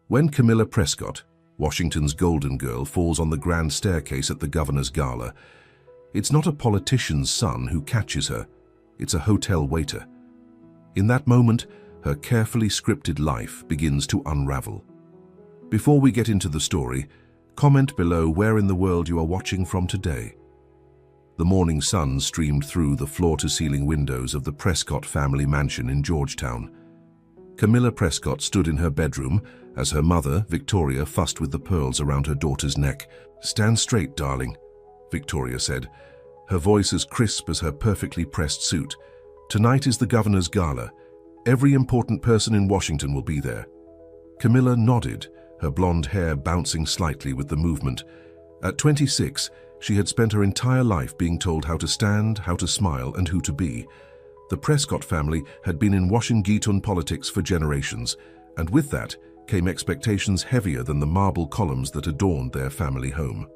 When Camilla Prescott, Washington's golden girl, falls on the grand staircase at the governor's gala, it's not a politician's son who catches her, it's a hotel waiter. In that moment, her carefully scripted life begins to unravel. Before we get into the story, comment below where in the world you are watching from today. The morning sun streamed through the floor-to-ceiling windows of the Prescott family mansion in Georgetown. Camilla Prescott stood in her bedroom as her mother, Victoria, fussed with the pearls around her daughter's neck. "Stand straight, darling," Victoria said, her voice as crisp as her perfectly pressed suit. "Tonight is the governor's gala. Every important person in Washington will be there." Camilla nodded, her blonde hair bouncing slightly with the movement. At 26, she had spent her entire life being told how to stand, how to smile, and who to be. The Prescott family had been in Washington politics for generations, and with that came expectations heavier than the marble columns that adorned their family home.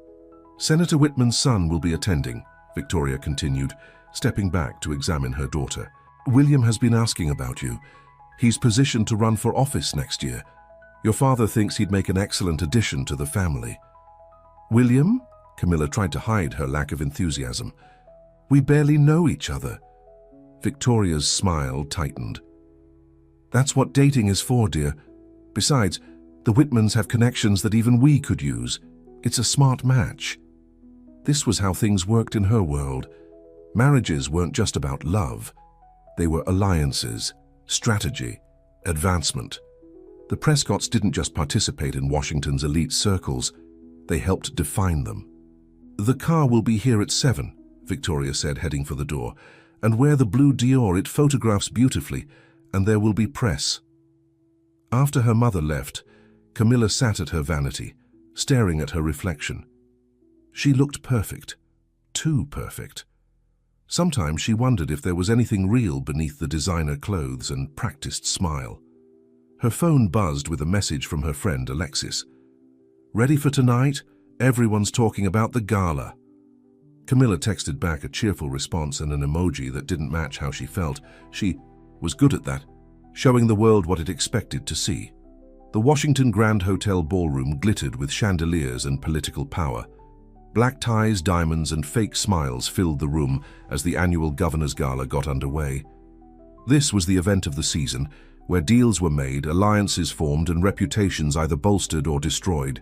"Senator Whitman's son will be attending," Victoria continued, stepping back to examine her daughter. "William has been asking about you. He's positioned to run for office next year. Your father thinks he'd make an excellent addition to the family." "William?" Camilla tried to hide her lack of enthusiasm. "We barely know each other." Victoria's smile tightened. "That's what dating is for, dear. Besides, the Whitmans have connections that even we could use. It's a smart match." This was how things worked in her world. Marriages weren't just about love. They were alliances, strategy, advancement. The Prescotts didn't just participate in Washington's elite circles, they helped define them. "The car will be here at 7, Victoria said, heading for the door. "And wear the blue Dior, it photographs beautifully, and there will be press." After her mother left, Camilla sat at her vanity, staring at her reflection. She looked perfect, too perfect. Sometimes she wondered if there was anything real beneath the designer clothes and practiced smile. Her phone buzzed with a message from her friend Alexis. "Ready for tonight? Everyone's talking about the gala." Camilla texted back a cheerful response and an emoji that didn't match how she felt. She was good at that, showing the world what it expected to see. The Washington Grand Hotel ballroom glittered with chandeliers and political power. Black ties, diamonds, and fake smiles filled the room as the annual Governor's Gala got underway. This was the event of the season, where deals were made, alliances formed, and reputations either bolstered or destroyed.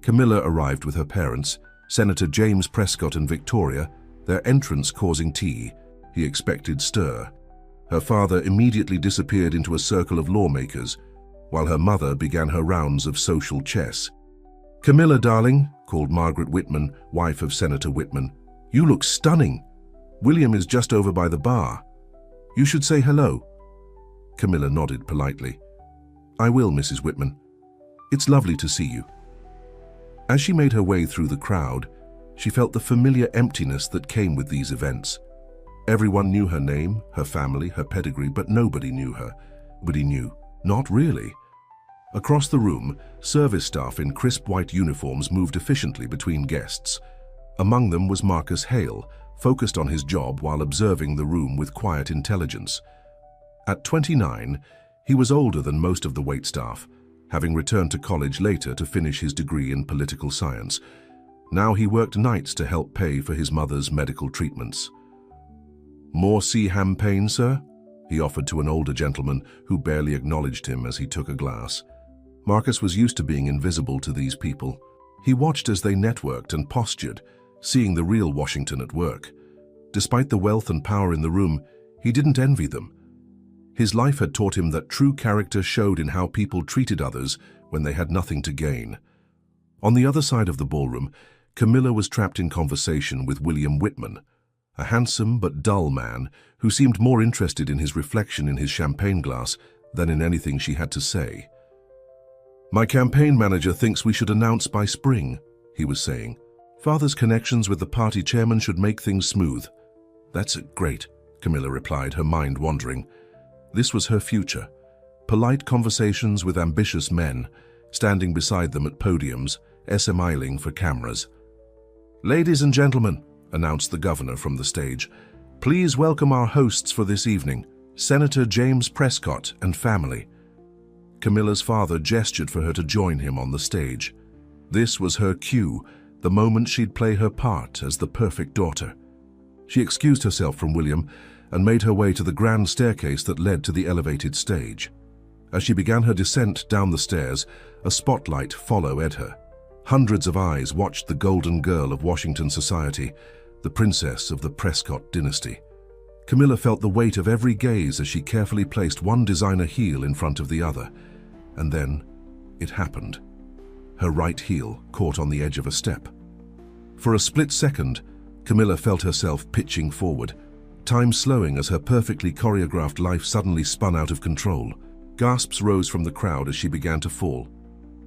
Camilla arrived with her parents, Senator James Prescott and Victoria, their entrance causing tea. He expected stir. Her father immediately disappeared into a circle of lawmakers, while her mother began her rounds of social chess. "Camilla, darling," called Margaret Whitman, wife of Senator Whitman, "you look stunning. William is just over by the bar. You should say hello." Camilla nodded politely. "I will, Mrs. Whitman. It's lovely to see you." As she made her way through the crowd, she felt the familiar emptiness that came with these events. Everyone knew her name, her family, her pedigree, but nobody knew her. Nobody knew. Not really. Across the room, service staff in crisp white uniforms moved efficiently between guests. Among them was Marcus Hale, focused on his job while observing the room with quiet intelligence. At 29, he was older than most of the waitstaff, having returned to college later to finish his degree in political science. Now he worked nights to help pay for his mother's medical treatments. "More sea champagne, sir?" he offered to an older gentleman who barely acknowledged him as he took a glass. Marcus was used to being invisible to these people. He watched as they networked and postured, seeing the real Washington at work. Despite the wealth and power in the room, he didn't envy them. His life had taught him that true character showed in how people treated others when they had nothing to gain. On the other side of the ballroom, Camilla was trapped in conversation with William Whitman, a handsome but dull man who seemed more interested in his reflection in his champagne glass than in anything she had to say. "My campaign manager thinks we should announce by spring," he was saying. "Father's connections with the party chairman should make things smooth." "That's great," Camilla replied, her mind wandering. This was her future. Polite conversations with ambitious men, standing beside them at podiums, smiling for cameras. "Ladies and gentlemen," announced the governor from the stage, "please welcome our hosts for this evening, Senator James Prescott and family." Camilla's father gestured for her to join him on the stage. This was her cue, the moment she'd play her part as the perfect daughter. She excused herself from William and made her way to the grand staircase that led to the elevated stage. As she began her descent down the stairs, a spotlight followed her. Hundreds of eyes watched the golden girl of Washington society, the princess of the Prescott dynasty. Camilla felt the weight of every gaze as she carefully placed one designer heel in front of the other. And then, it happened. Her right heel caught on the edge of a step. For a split second, Camilla felt herself pitching forward, time slowing as her perfectly choreographed life suddenly spun out of control. Gasps rose from the crowd as she began to fall.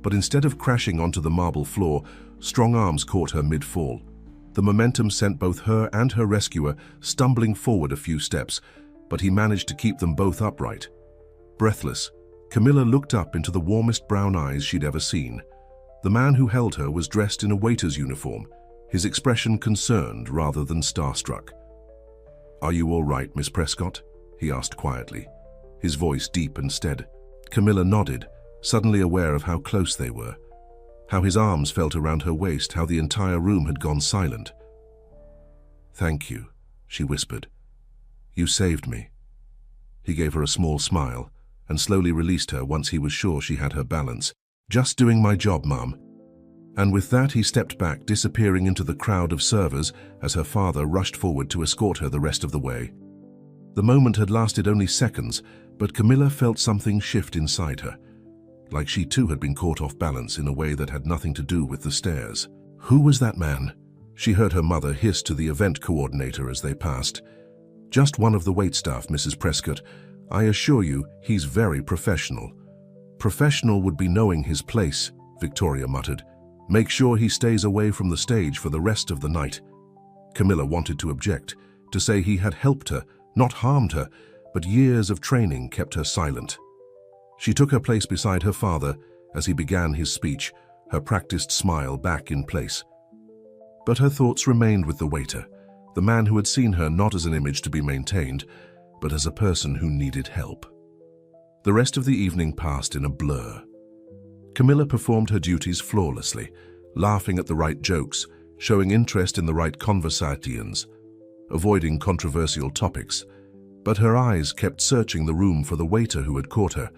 But instead of crashing onto the marble floor, strong arms caught her mid-fall. The momentum sent both her and her rescuer stumbling forward a few steps, but he managed to keep them both upright. Breathless, Camilla looked up into the warmest brown eyes she'd ever seen. The man who held her was dressed in a waiter's uniform, his expression concerned rather than starstruck. "Are you all right, Miss Prescott?" he asked quietly, his voice deep and steady. Camilla nodded, suddenly aware of how close they were, how his arms felt around her waist, how the entire room had gone silent. "Thank you," she whispered. "You saved me." He gave her a small smile and slowly released her once he was sure she had her balance. "Just doing my job, Mom." And with that he stepped back, disappearing into the crowd of servers as her father rushed forward to escort her the rest of the way. The moment had lasted only seconds, but Camilla felt something shift inside her, like she too had been caught off balance in a way that had nothing to do with the stairs. "Who was that man?" she heard her mother hiss to the event coordinator as they passed. "Just one of the waitstaff, Mrs. Prescott. I assure you, he's very professional." "Professional would be knowing his place," Victoria muttered. "Make sure he stays away from the stage for the rest of the night." Camilla wanted to object, to say he had helped her, not harmed her, but years of training kept her silent. She took her place beside her father as he began his speech, her practiced smile back in place. But her thoughts remained with the waiter, the man who had seen her not as an image to be maintained, but as a person who needed help. The rest of the evening passed in a blur. Camilla performed her duties flawlessly, laughing at the right jokes, showing interest in the right conversations, avoiding controversial topics. But her eyes kept searching the room for the waiter who had caught her.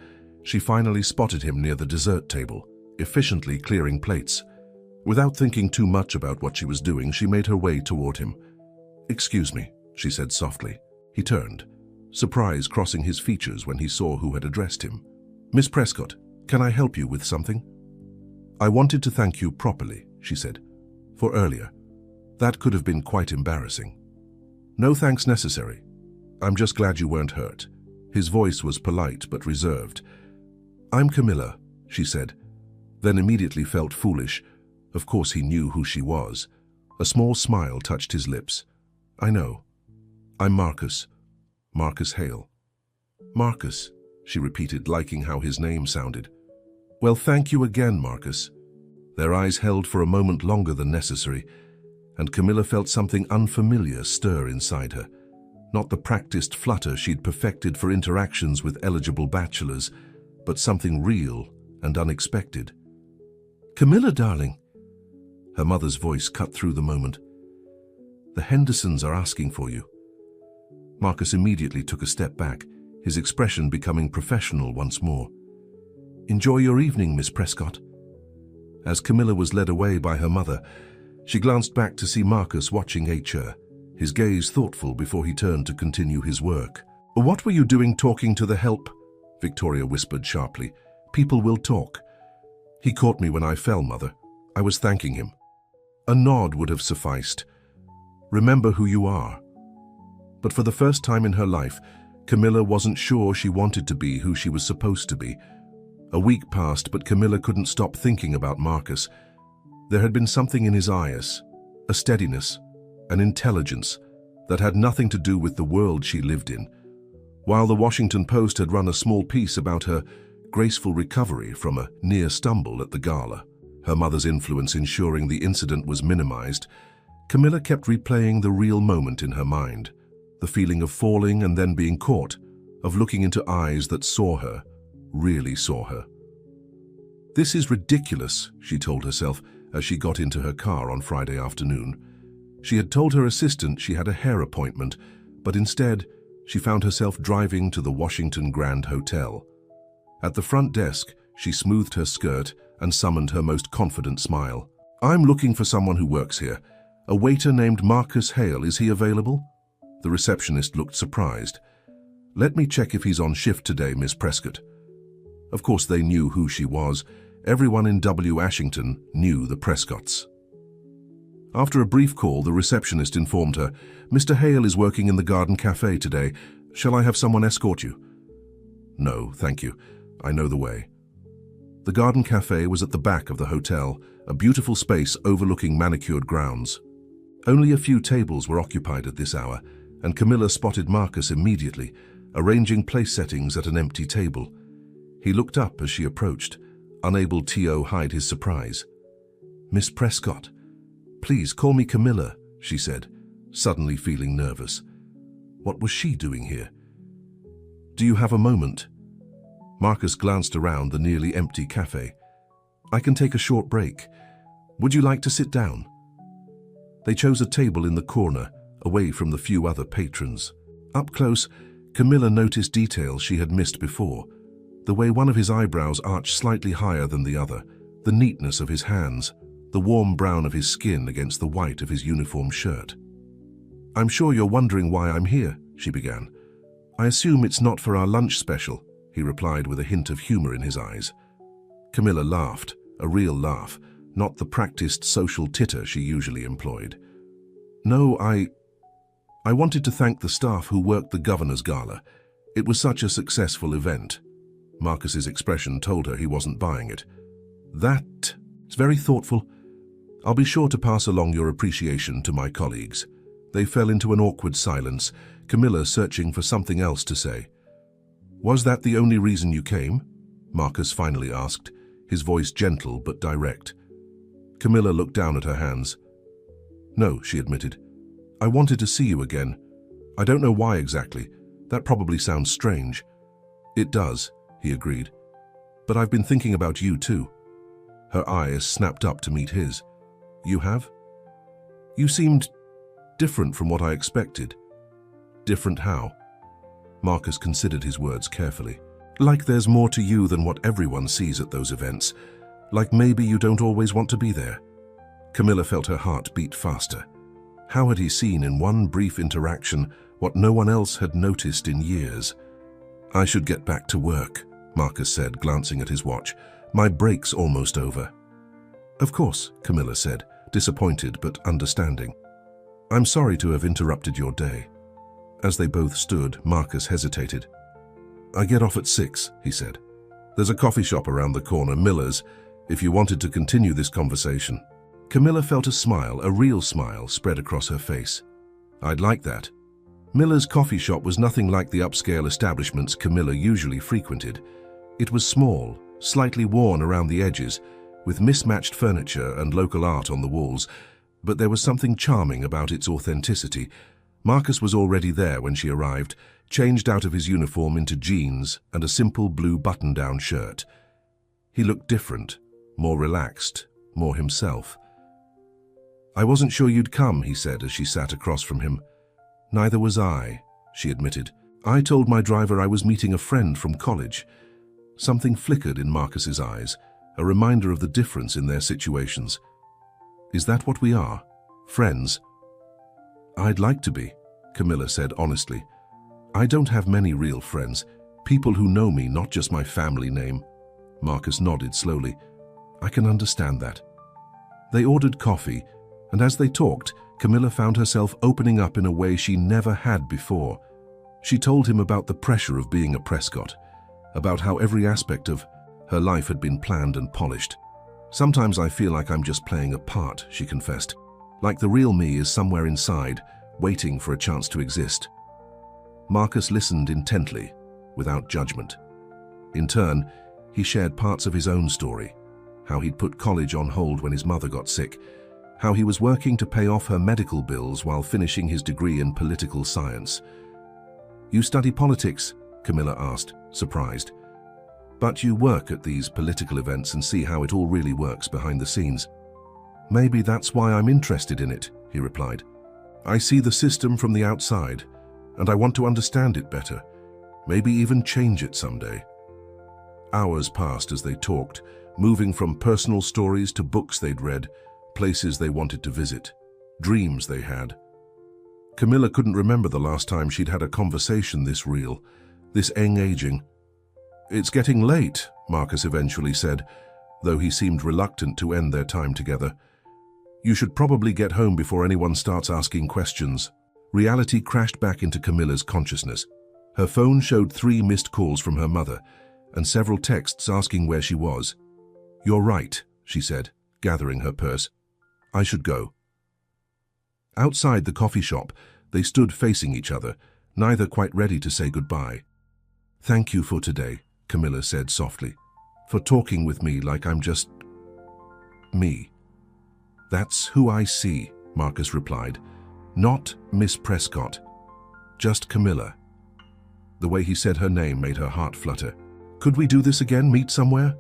She finally spotted him near the dessert table, efficiently clearing plates. Without thinking too much about what she was doing, she made her way toward him. "Excuse me," she said softly. He turned, surprise crossing his features when he saw who had addressed him. "Miss Prescott, can I help you with something?" "I wanted to thank you properly," she said, "for earlier. That could have been quite embarrassing." "No thanks necessary. I'm just glad you weren't hurt." His voice was polite but reserved. "I'm Camilla," she said, then immediately felt foolish. Of course he knew who she was. A small smile touched his lips. "I know. I'm Marcus. Marcus Hale." "Marcus," she repeated, liking how his name sounded. "Well, thank you again, Marcus." Their eyes held for a moment longer than necessary, and Camilla felt something unfamiliar stir inside her. Not the practiced flutter she'd perfected for interactions with eligible bachelors, but something real and unexpected. "Camilla, darling." Her mother's voice cut through the moment. "The Hendersons are asking for you." Marcus immediately took a step back, his expression becoming professional once more. "Enjoy your evening, Miss Prescott." As Camilla was led away by her mother, she glanced back to see Marcus watching her, his gaze thoughtful before he turned to continue his work. "What were you doing talking to the help?" Victoria whispered sharply. "People will talk." "He caught me when I fell, Mother. I was thanking him." A nod would have sufficed. "Remember who you are." But for the first time in her life, Camilla wasn't sure she wanted to be who she was supposed to be. A week passed, but Camilla couldn't stop thinking about Marcus. There had been something in his eyes, a steadiness, an intelligence that had nothing to do with the world she lived in. While the Washington Post had run a small piece about her graceful recovery from a near stumble at the gala, her mother's influence ensuring the incident was minimized, Camilla kept replaying the real moment in her mind. The feeling of falling and then being caught, of looking into eyes that saw her, really saw her. This is ridiculous, she told herself as she got into her car on Friday afternoon. She had told her assistant she had a hair appointment, but instead, she found herself driving to the Washington Grand Hotel. At the front desk, she smoothed her skirt and summoned her most confident smile. "I'm looking for someone who works here. A waiter named Marcus Hale, is he available?" The receptionist looked surprised. "Let me check if he's on shift today, Miss Prescott." Of course, they knew who she was. Everyone in W. Ashington knew the Prescotts. After a brief call, the receptionist informed her, "Mr. Hale is working in the Garden Cafe today. Shall I have someone escort you?" "No, thank you. I know the way." The Garden Cafe was at the back of the hotel, a beautiful space overlooking manicured grounds. Only a few tables were occupied at this hour, and Camilla spotted Marcus immediately, arranging place settings at an empty table. He looked up as she approached, unable to hide his surprise. "Miss Prescott, please call me Camilla," she said, suddenly feeling nervous. What was she doing here? "Do you have a moment?" Marcus glanced around the nearly empty cafe. "I can take a short break. Would you like to sit down?" They chose a table in the corner, away from the few other patrons. Up close, Camilla noticed details she had missed before. The way one of his eyebrows arched slightly higher than the other, the neatness of his hands, the warm brown of his skin against the white of his uniform shirt. "I'm sure you're wondering why I'm here," she began. "I assume it's not for our lunch special," he replied with a hint of humor in his eyes. Camilla laughed, a real laugh, not the practiced social titter she usually employed. "No, I wanted to thank the staff who worked the governor's gala. It was such a successful event." Marcus's expression told her he wasn't buying it. "That's very thoughtful. I'll be sure to pass along your appreciation to my colleagues." They fell into an awkward silence, Camilla searching for something else to say. "Was that the only reason you came?" Marcus finally asked, his voice gentle but direct. Camilla looked down at her hands. "No," she admitted. "I wanted to see you again. I don't know why exactly. That probably sounds strange." "It does," he agreed. "But I've been thinking about you too." Her eyes snapped up to meet his. "You have?" "You seemed different from what I expected." "Different how?" Marcus considered his words carefully. "Like there's more to you than what everyone sees at those events. Like maybe you don't always want to be there." Camilla felt her heart beat faster. How had he seen in one brief interaction what no one else had noticed in years? "I should get back to work," Marcus said, glancing at his watch. "My break's almost over." "Of course," Camilla said, disappointed but understanding. "I'm sorry to have interrupted your day." As they both stood, Marcus hesitated. "I get off at 6, he said. "There's a coffee shop around the corner, Miller's, if you wanted to continue this conversation." Camilla felt a smile, a real smile, spread across her face. "I'd like that." Miller's coffee shop was nothing like the upscale establishments Camilla usually frequented. It was small, slightly worn around the edges, with mismatched furniture and local art on the walls, but there was something charming about its authenticity. Marcus was already there when she arrived, changed out of his uniform into jeans and a simple blue button-down shirt. He looked different, more relaxed, more himself. "I wasn't sure you'd come," he said as she sat across from him. "Neither was I," she admitted. "I told my driver I was meeting a friend from college." Something flickered in Marcus's eyes, a reminder of the difference in their situations. "Is that what we are? Friends?" "I'd like to be," Camilla said honestly. "I don't have many real friends, people who know me, not just my family name." Marcus nodded slowly. "I can understand that." They ordered coffee, and as they talked, Camilla found herself opening up in a way she never had before. She told him about the pressure of being a Prescott, about how every aspect of her life had been planned and polished. "Sometimes I feel like I'm just playing a part," she confessed. "Like the real me is somewhere inside, waiting for a chance to exist." Marcus listened intently, without judgment. In turn, he shared parts of his own story, how he'd put college on hold when his mother got sick, how he was working to pay off her medical bills while finishing his degree in political science. "You study politics?" Camilla asked, surprised. But you work at these political events and see how it all really works behind the scenes. Maybe that's why I'm interested in it, he replied. I see the system from the outside, and I want to understand it better, maybe even change it someday. Hours passed as they talked, moving from personal stories to books they'd read, places they wanted to visit, dreams they had. Camilla couldn't remember the last time she'd had a conversation this real, this engaging. It's getting late, Marcus eventually said, though he seemed reluctant to end their time together. You should probably get home before anyone starts asking questions. Reality crashed back into Camilla's consciousness. Her phone showed 3 missed calls from her mother and several texts asking where she was. You're right, she said, gathering her purse. I should go. Outside the coffee shop, they stood facing each other, neither quite ready to say goodbye. Thank you for today, Camilla said softly, for talking with me like I'm just me. That's who I see, Marcus replied. Not Miss Prescott, just Camilla. The way he said her name made her heart flutter. Could we do this again, meet somewhere?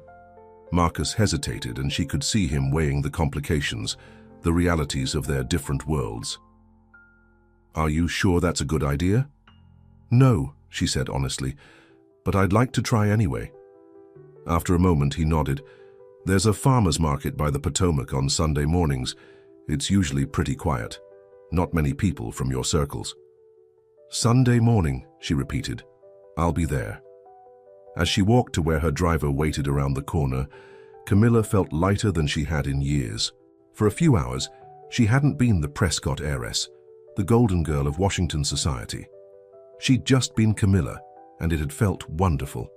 Marcus hesitated, and she could see him weighing the complications, the realities of their different worlds. Are you sure that's a good idea? No, she said honestly, but I'd like to try anyway. After a moment, he nodded. There's a farmer's market by the Potomac on Sunday mornings. It's usually pretty quiet. Not many people from your circles. Sunday morning, she repeated. I'll be there. As she walked to where her driver waited around the corner, Camilla felt lighter than she had in years. For a few hours, she hadn't been the Prescott heiress, the golden girl of Washington society. She'd just been Camilla, and it had felt wonderful.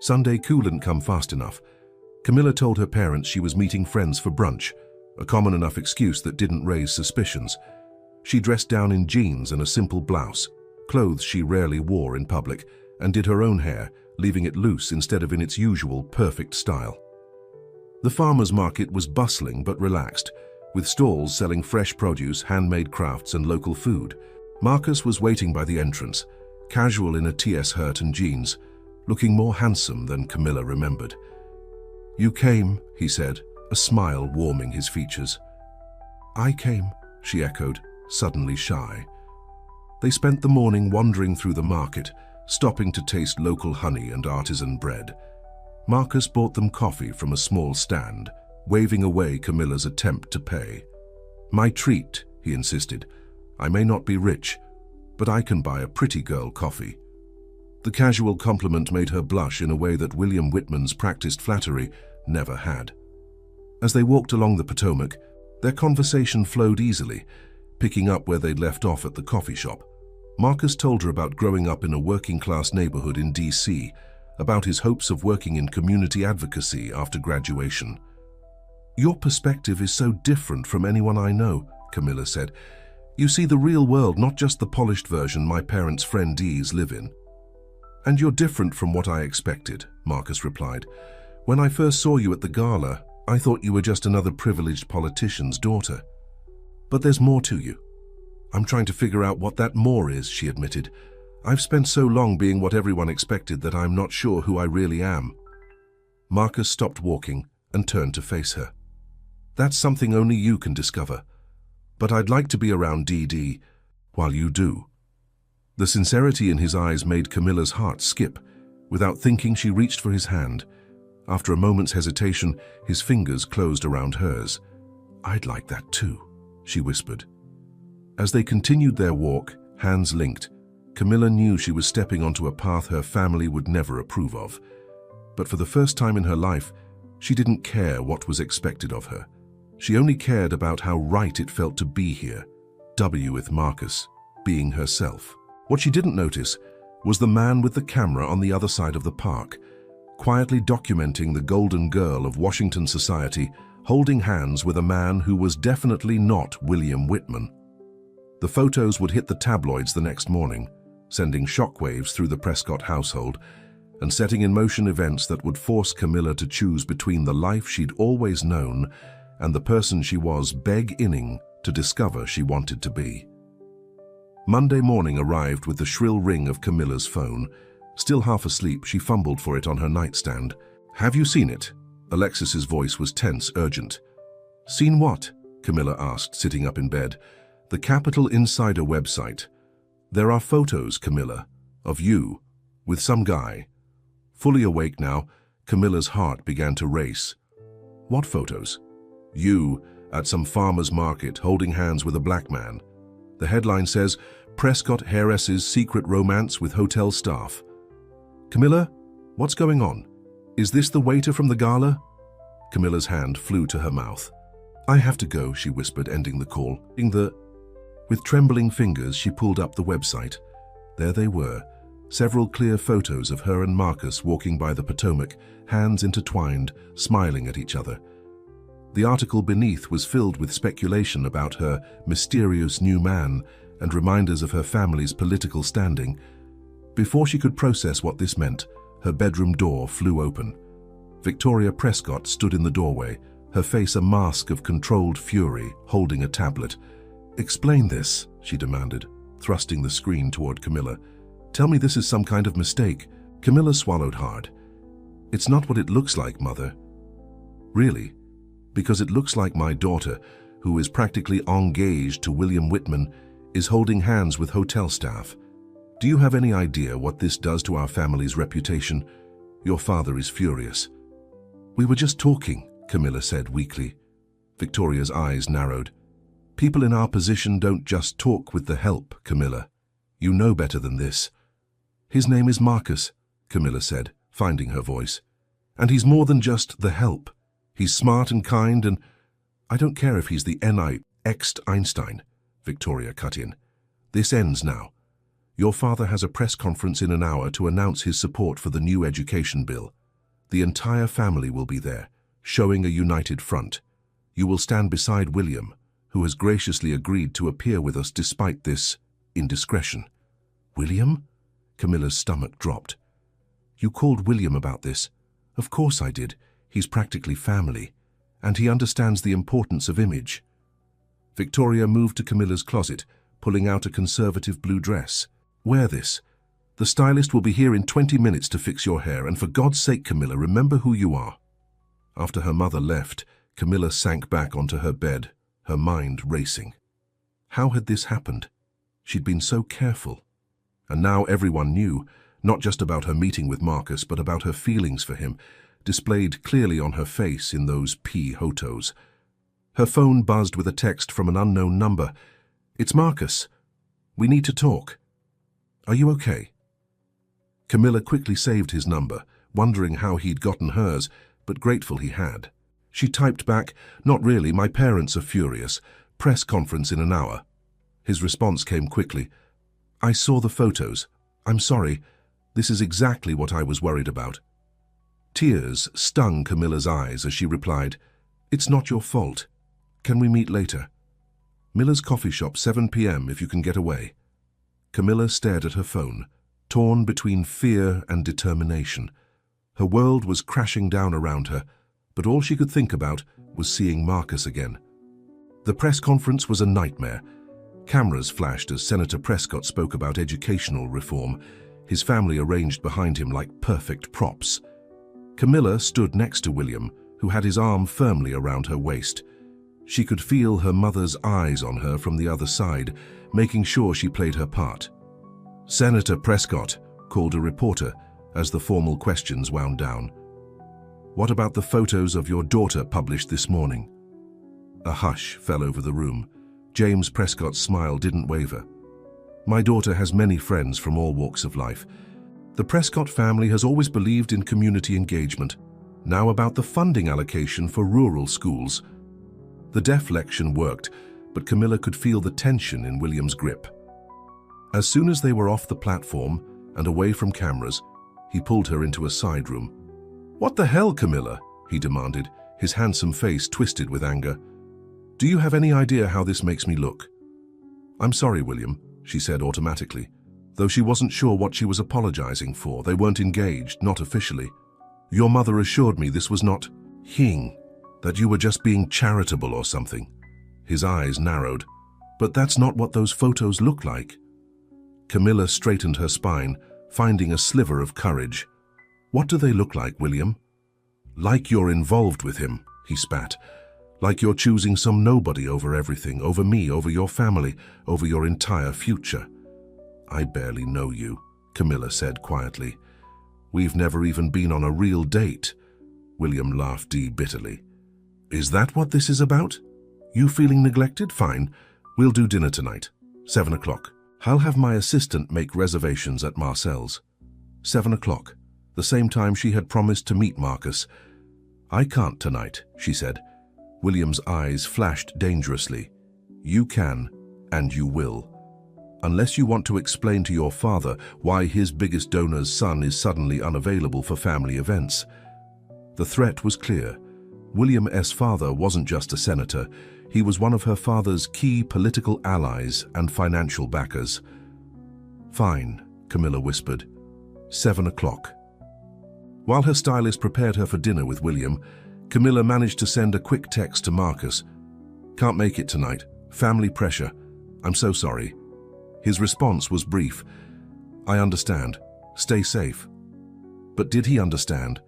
Sunday couldn't come fast enough. Camilla told her parents she was meeting friends for brunch, a common enough excuse that didn't raise suspicions. She dressed down in jeans and a simple blouse, clothes she rarely wore in public, and did her own hair, leaving it loose instead of in its usual perfect style. The farmer's market was bustling but relaxed, with stalls selling fresh produce, handmade crafts, and local food. Marcus was waiting by the entrance, casual in a T.S. shirt and jeans, looking more handsome than Camilla remembered. You came, he said, a smile warming his features. I came, she echoed, suddenly shy. They spent the morning wandering through the market, stopping to taste local honey and artisan bread. Marcus bought them coffee from a small stand, waving away Camilla's attempt to pay. My treat, he insisted. I may not be rich, but I can buy a pretty girl coffee. The casual compliment made her blush in a way that William Whitman's practiced flattery never had. As they walked along the Potomac, their conversation flowed easily, picking up where they'd left off at the coffee shop. Marcus told her about growing up in a working-class neighborhood in D.C., about his hopes of working in community advocacy after graduation. Your perspective is so different from anyone I know, Camilla said. You see the real world, not just the polished version my parents' friendees live in. And you're different from what I expected, Marcus replied. When I first saw you at the gala, I thought you were just another privileged politician's daughter. But there's more to you. I'm trying to figure out what that more is, she admitted. I've spent so long being what everyone expected that I'm not sure who I really am. Marcus stopped walking and turned to face her. That's something only you can discover. But I'd like to be around Dee while you do. The sincerity in his eyes made Camilla's heart skip. Without thinking, she reached for his hand. After a moment's hesitation, his fingers closed around hers. I'd like that too, she whispered. As they continued their walk, hands linked, Camilla knew she was stepping onto a path her family would never approve of. But for the first time in her life, she didn't care what was expected of her. She only cared about how right it felt to be here, with Marcus, being herself. What she didn't notice was the man with the camera on the other side of the park, quietly documenting the golden girl of Washington society, holding hands with a man who was definitely not William Whitman. The photos would hit the tabloids the next morning, sending shockwaves through the Prescott household and setting in motion events that would force Camilla to choose between the life she'd always known and the person she was beginning to discover she wanted to be. Monday morning arrived with the shrill ring of Camilla's phone, Still half asleep, she fumbled for it on her nightstand. "Have you seen it?" Alexis's voice was tense, urgent. "Seen what?" Camilla asked, sitting up in bed. "The Capital Insider website. There are photos, Camilla, of you, with some guy." Fully awake now, Camilla's heart began to race. "What photos?" "You, at some farmer's market, holding hands with a black man. The headline says, 'Prescott Heiress's Secret Romance with Hotel Staff.'" "Camilla, what's going on? Is this the waiter from the gala?" Camilla's hand flew to her mouth. "I have to go," she whispered, ending the call. With trembling fingers, she pulled up the website. There they were, several clear photos of her and Marcus walking by the Potomac, hands intertwined, smiling at each other. The article beneath was filled with speculation about her mysterious new man and reminders of her family's political standing. Before she could process what this meant, her bedroom door flew open. Victoria Prescott stood in the doorway, her face a mask of controlled fury, holding a tablet. "Explain this," she demanded, thrusting the screen toward Camilla. "Tell me this is some kind of mistake." Camilla swallowed hard. "It's not what it looks like, Mother." "Really? Because it looks like my daughter, who is practically engaged to William Whitman, is holding hands with hotel staff. Do you have any idea what this does to our family's reputation? Your father is furious." "We were just talking," Camilla said weakly. Victoria's eyes narrowed. "People in our position don't just talk with the help, Camilla. You know better than this." "His name is Marcus," Camilla said, finding her voice. "And he's more than just the help. He's smart and kind and—" "I don't care if he's the N.I.X. Einstein," Victoria cut in. "This ends now. Your father has a press conference in an hour to announce his support for the new education bill. The entire family will be there, showing a united front. You will stand beside William, who has graciously agreed to appear with us despite this indiscretion." "William?" Camilla's stomach dropped. "You called William about this?" "Of course I did. He's practically family, and he understands the importance of image." Victoria moved to Camilla's closet, pulling out a conservative blue dress. "Wear this. The stylist will be here in 20 minutes to fix your hair, and for God's sake, Camilla, remember who you are." After her mother left, Camilla sank back onto her bed, her mind racing. How had this happened? She'd been so careful. And now everyone knew, not just about her meeting with Marcus, but about her feelings for him, displayed clearly on her face in those photos. Her phone buzzed with a text from an unknown number. "It's Marcus. We need to talk. Are you okay?" Camilla quickly saved his number, wondering how he'd gotten hers, but grateful he had. She typed back, "Not really, my parents are furious. Press conference in an hour." His response came quickly. "I saw the photos. I'm sorry. This is exactly what I was worried about." Tears stung Camilla's eyes as she replied, "It's not your fault. Can we meet later?" "Miller's Coffee Shop, 7 p.m. if you can get away." Camilla stared at her phone, torn between fear and determination. Her world was crashing down around her, but all she could think about was seeing Marcus again. The press conference was a nightmare. Cameras flashed as Senator Prescott spoke about educational reform, his family arranged behind him like perfect props. Camilla stood next to William, who had his arm firmly around her waist. She could feel her mother's eyes on her from the other side, making sure she played her part. "Senator Prescott," called a reporter as the formal questions wound down. "What about the photos of your daughter published this morning?" A hush fell over the room. James Prescott's smile didn't waver. "My daughter has many friends from all walks of life. The Prescott family has always believed in community engagement. Now about the funding allocation for rural schools." The deflection worked, but Camilla could feel the tension in William's grip. As soon as they were off the platform and away from cameras, he pulled her into a side room. "What the hell, Camilla?" he demanded, his handsome face twisted with anger. "Do you have any idea how this makes me look?" "I'm sorry, William," she said automatically, though she wasn't sure what she was apologizing for. They weren't engaged, not officially. "Your mother assured me this was not hing, that you were just being charitable or something." His eyes narrowed. "But that's not what those photos look like." Camilla straightened her spine, finding a sliver of courage. "What do they look like, William?" "Like you're involved with him," he spat. "Like you're choosing some nobody over everything, over me, over your family, over your entire future." "I barely know you," Camilla said quietly. "We've never even been on a real date." William laughed bitterly. "Is that what this is about? You feeling neglected? Fine. We'll do dinner tonight. 7 o'clock. I'll have my assistant make reservations at Marcel's." 7 o'clock, the same time she had promised to meet Marcus. "I can't tonight," she said. William's eyes flashed dangerously. "You can, and you will. Unless you want to explain to your father why his biggest donor's son is suddenly unavailable for family events." The threat was clear. William's father wasn't just a senator. He was one of her father's key political allies and financial backers. "Fine," Camilla whispered. 7 o'clock. While her stylist prepared her for dinner with William, Camilla managed to send a quick text to Marcus. "Can't make it tonight. Family pressure. I'm so sorry." His response was brief. "I understand. Stay safe." But did he understand?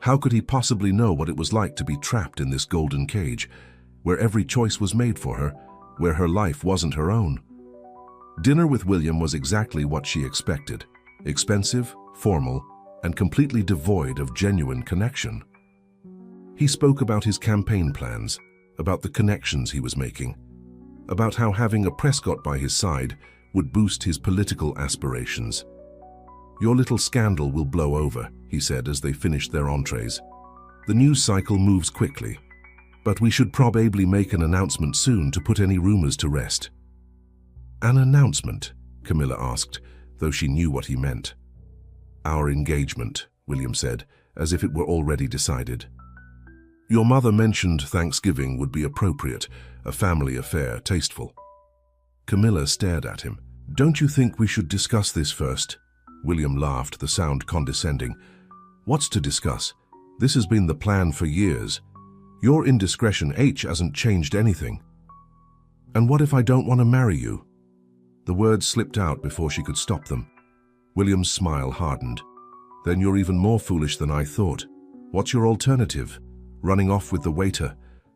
How could he possibly know what it was like to be trapped in this golden cage, where every choice was made for her, where her life wasn't her own? Dinner with William was exactly what she expected. Expensive, formal, and completely devoid of genuine connection. He spoke about his campaign plans, about the connections he was making, about how having a Prescott by his side would boost his political aspirations. "Your little scandal will blow over," he said as they finished their entrees. "The news cycle moves quickly, but we should probably make an announcement soon to put any rumors to rest." "An announcement?" Camilla asked, though she knew what he meant. "Our engagement," William said, as if it were already decided. "Your mother mentioned Thanksgiving would be appropriate, a family affair, tasteful." Camilla stared at him. "Don't you think we should discuss this first?" William laughed, the sound condescending. "What's to discuss? This has been the plan for years. Your indiscretion hasn't changed anything." "And what if I don't want to marry you?" The words slipped out before she could stop them. William's smile hardened. "Then you're even more foolish than I thought. What's your alternative? Running off with the waiter?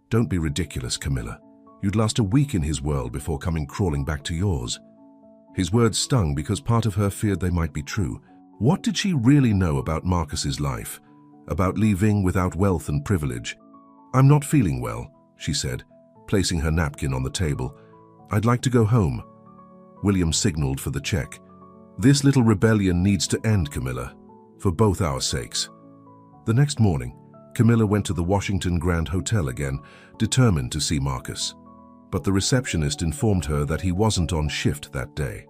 Don't be ridiculous, Camilla. You'd last a week in his world before coming crawling back to yours." His words stung because part of her feared they might be true. What did she really know about Marcus's life? About leaving without wealth and privilege? "I'm not feeling well," she said, placing her napkin on the table. "I'd like to go home." William signaled for the check. "This little rebellion needs to end, Camilla, for both our sakes." The next morning, Camilla went to the Washington Grand Hotel again, determined to see Marcus. But the receptionist informed her that he wasn't on shift that day.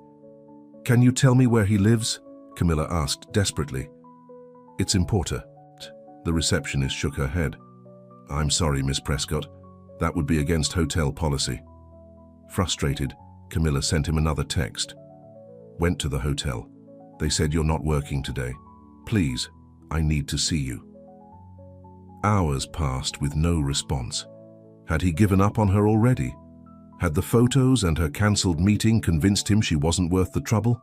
"Can you tell me where he lives?" Camilla asked desperately. "It's important." The receptionist shook her head. "I'm sorry, Miss Prescott. That would be against hotel policy." Frustrated, Camilla sent him another text. "Went to the hotel. They said you're not working today. Please, I need to see you." Hours passed with no response. Had he given up on her already? Had the photos and her cancelled meeting convinced him she wasn't worth the trouble?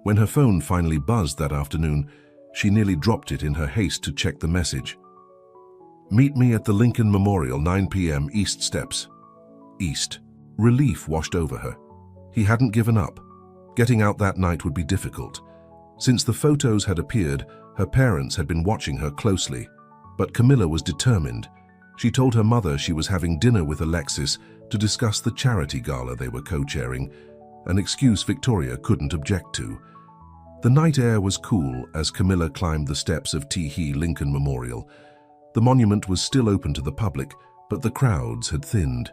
When her phone finally buzzed that afternoon, she nearly dropped it in her haste to check the message. "Meet me at the Lincoln Memorial, 9 p.m. East Steps." East. Relief washed over her. He hadn't given up. Getting out that night would be difficult. Since the photos had appeared, her parents had been watching her closely. But Camilla was determined. She told her mother she was having dinner with Alexis to discuss the charity gala they were co-chairing, an excuse Victoria couldn't object to. The night air was cool as Camilla climbed the steps of Teehee Lincoln Memorial. The monument was still open to the public, but the crowds had thinned.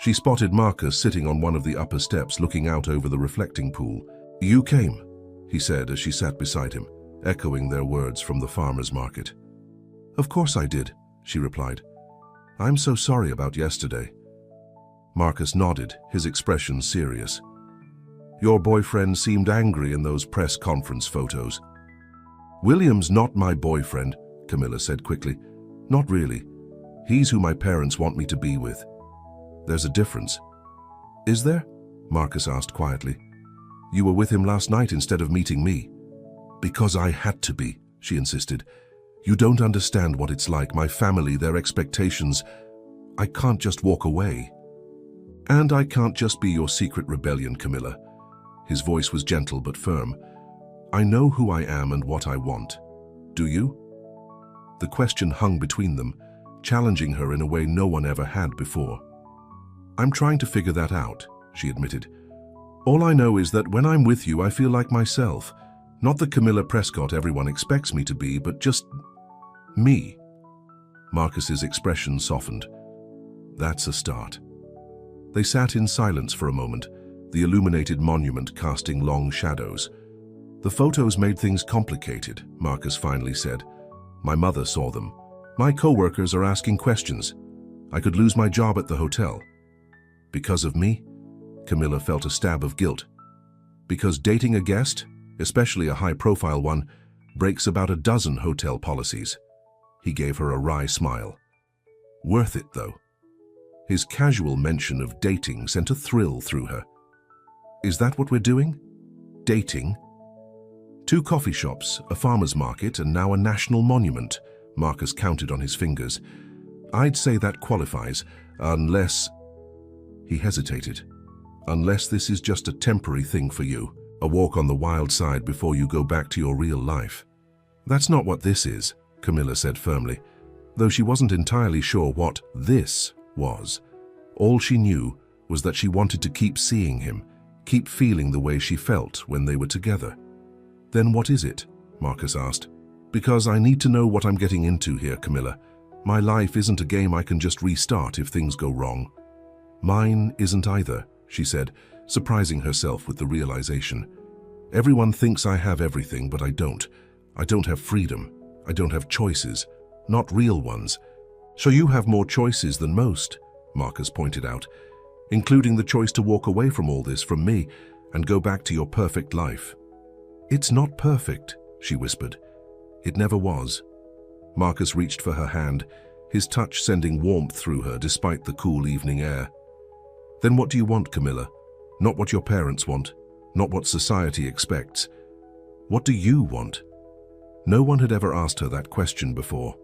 She spotted Marcus sitting on one of the upper steps looking out over the reflecting pool. "You came," he said as she sat beside him, echoing their words from the farmer's market. "Of course I did," she replied. "I'm so sorry about yesterday." Marcus nodded, his expression serious. "Your boyfriend seemed angry in those press conference photos." "William's not my boyfriend," Camilla said quickly. "Not really. He's who my parents want me to be with." "There's a difference." "Is there?" Marcus asked quietly. "You were with him last night instead of meeting me." Because I had to be, she insisted. You don't understand what it's like, my family, their expectations. I can't just walk away. And I can't just be your secret rebellion, Camilla. His voice was gentle but firm. I know who I am and what I want. Do you? The question hung between them, challenging her in a way no one ever had before. I'm trying to figure that out, she admitted. All I know is that when I'm with you, I feel like myself. Not the Camilla Prescott everyone expects me to be, but just me. Marcus's expression softened. That's a start. They sat in silence for a moment, the illuminated monument casting long shadows. The photos made things complicated, Marcus finally said. My mother saw them. My co-workers are asking questions. I could lose my job at the hotel. Because of me? Camilla felt a stab of guilt. Because dating a guest, especially a high-profile one, breaks about a dozen hotel policies. He gave her a wry smile. Worth it, though. His casual mention of dating sent a thrill through her. Is that what we're doing? Dating? 2 coffee shops, a farmer's market, and now a national monument. Marcus counted on his fingers. I'd say that qualifies, unless... He hesitated. Unless this is just a temporary thing for you, a walk on the wild side before you go back to your real life. That's not what this is, Camilla said firmly, though she wasn't entirely sure what this was. All she knew was that she wanted to keep seeing him, keep feeling the way she felt when they were together. Then what is it? Marcus asked. Because I need to know what I'm getting into here, Camilla. My life isn't a game I can just restart if things go wrong. Mine isn't either, she said, surprising herself with the realization. Everyone thinks I have everything, but I don't. I don't have freedom. I don't have choices, not real ones. So you have more choices than most, Marcus pointed out, including the choice to walk away from all this, from me, and go back to your perfect life. It's not perfect, she whispered. It never was. Marcus reached for her hand, his touch sending warmth through her despite the cool evening air. Then what do you want, Camilla? Not what your parents want, not what society expects. What do you want? No one had ever asked her that question before.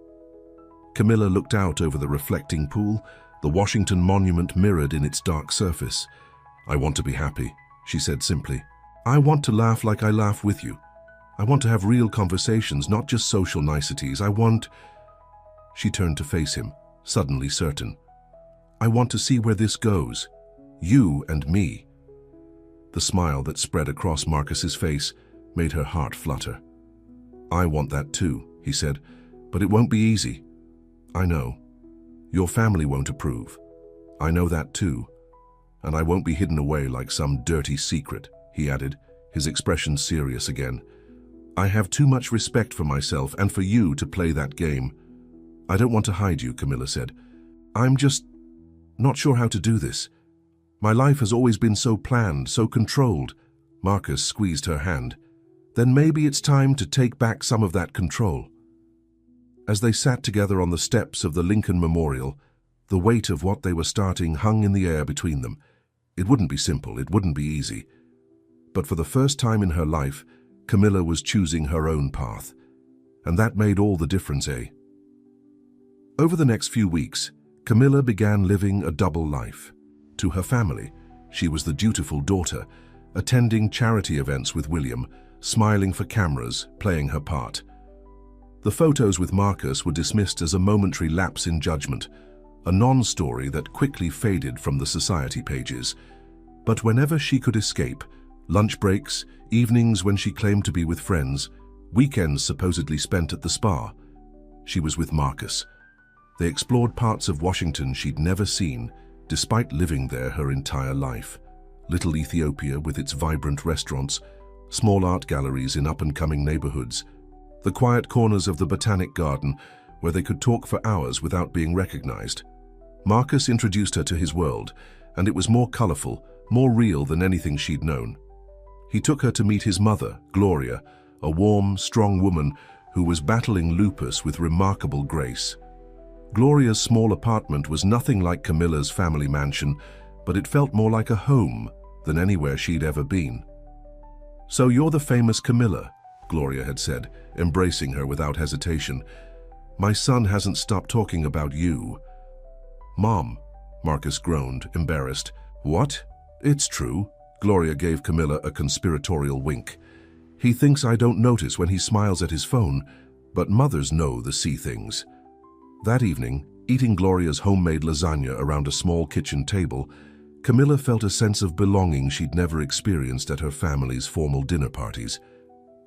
Camilla looked out over the reflecting pool, the Washington Monument mirrored in its dark surface. I want to be happy, she said simply. I want to laugh like I laugh with you. I want to have real conversations, not just social niceties. I want... She turned to face him, suddenly certain. I want to see where this goes. You and me. The smile that spread across Marcus's face made her heart flutter. I want that too, he said, but it won't be easy. I know. Your family won't approve. I know that too. And I won't be hidden away like some dirty secret, he added, his expression serious again. I have too much respect for myself and for you to play that game. I don't want to hide you, Camilla said. I'm just not sure how to do this. My life has always been so planned, so controlled. Marcus squeezed her hand. Then maybe it's time to take back some of that control. As they sat together on the steps of the Lincoln Memorial, the weight of what they were starting hung in the air between them. It wouldn't be simple, it wouldn't be easy. But for the first time in her life, Camilla was choosing her own path. And that made all the difference, eh? Over the next few weeks, Camilla began living a double life. To her family, she was the dutiful daughter, attending charity events with William, smiling for cameras, playing her part. The photos with Marcus were dismissed as a momentary lapse in judgment, a non-story that quickly faded from the society pages. But whenever she could escape, lunch breaks, evenings when she claimed to be with friends, weekends supposedly spent at the spa, she was with Marcus. They explored parts of Washington she'd never seen, despite living there her entire life. Little Ethiopia with its vibrant restaurants, small art galleries in up-and-coming neighborhoods, the quiet corners of the Botanic Garden where they could talk for hours without being recognized. Marcus introduced her to his world, and it was more colorful, more real than anything she'd known. He took her to meet his mother, Gloria, a warm, strong woman who was battling lupus with remarkable grace. Gloria's small apartment was nothing like Camilla's family mansion, but it felt more like a home than anywhere she'd ever been. So you're the famous Camilla, Gloria had said, embracing her without hesitation. "My son hasn't stopped talking about you." "Mom," Marcus groaned, embarrassed. "What?" "It's true." Gloria gave Camilla a conspiratorial wink. "He thinks I don't notice when he smiles at his phone, but mothers know the see things." That evening, eating Gloria's homemade lasagna around a small kitchen table, Camilla felt a sense of belonging she'd never experienced at her family's formal dinner parties.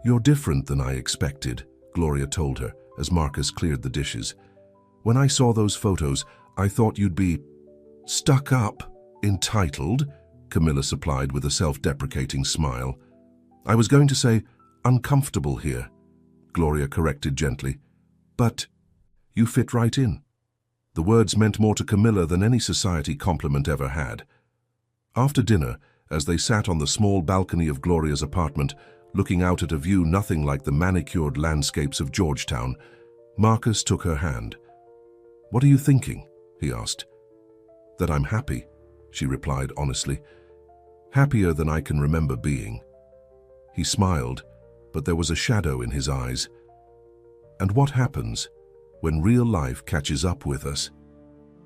"You're different than I expected," Gloria told her as Marcus cleared the dishes. "When I saw those photos, I thought you'd be stuck up, entitled," Camilla supplied with a self-deprecating smile. "I was going to say uncomfortable here," Gloria corrected gently. "But you fit right in." The words meant more to Camilla than any society compliment ever had. After dinner, as they sat on the small balcony of Gloria's apartment, looking out at a view nothing like the manicured landscapes of Georgetown, Marcus took her hand. "What are you thinking?" he asked. "That I'm happy," she replied honestly. "Happier than I can remember being." He smiled, but there was a shadow in his eyes. "And what happens when real life catches up with us?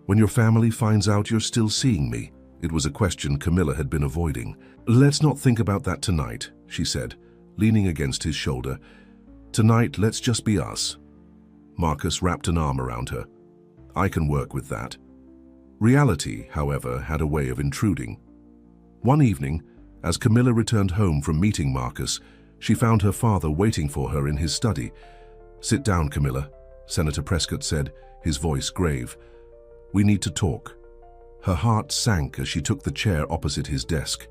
When your family finds out you're still seeing me?" It was a question Camilla had been avoiding. "Let's not think about that tonight," she said, leaning against his shoulder. "Tonight, let's just be us." Marcus wrapped an arm around her. "I can work with that." Reality, however, had a way of intruding. One evening, as Camilla returned home from meeting Marcus, she found her father waiting for her in his study. "Sit down, Camilla," Senator Prescott said, his voice grave. "We need to talk." Her heart sank as she took the chair opposite his desk.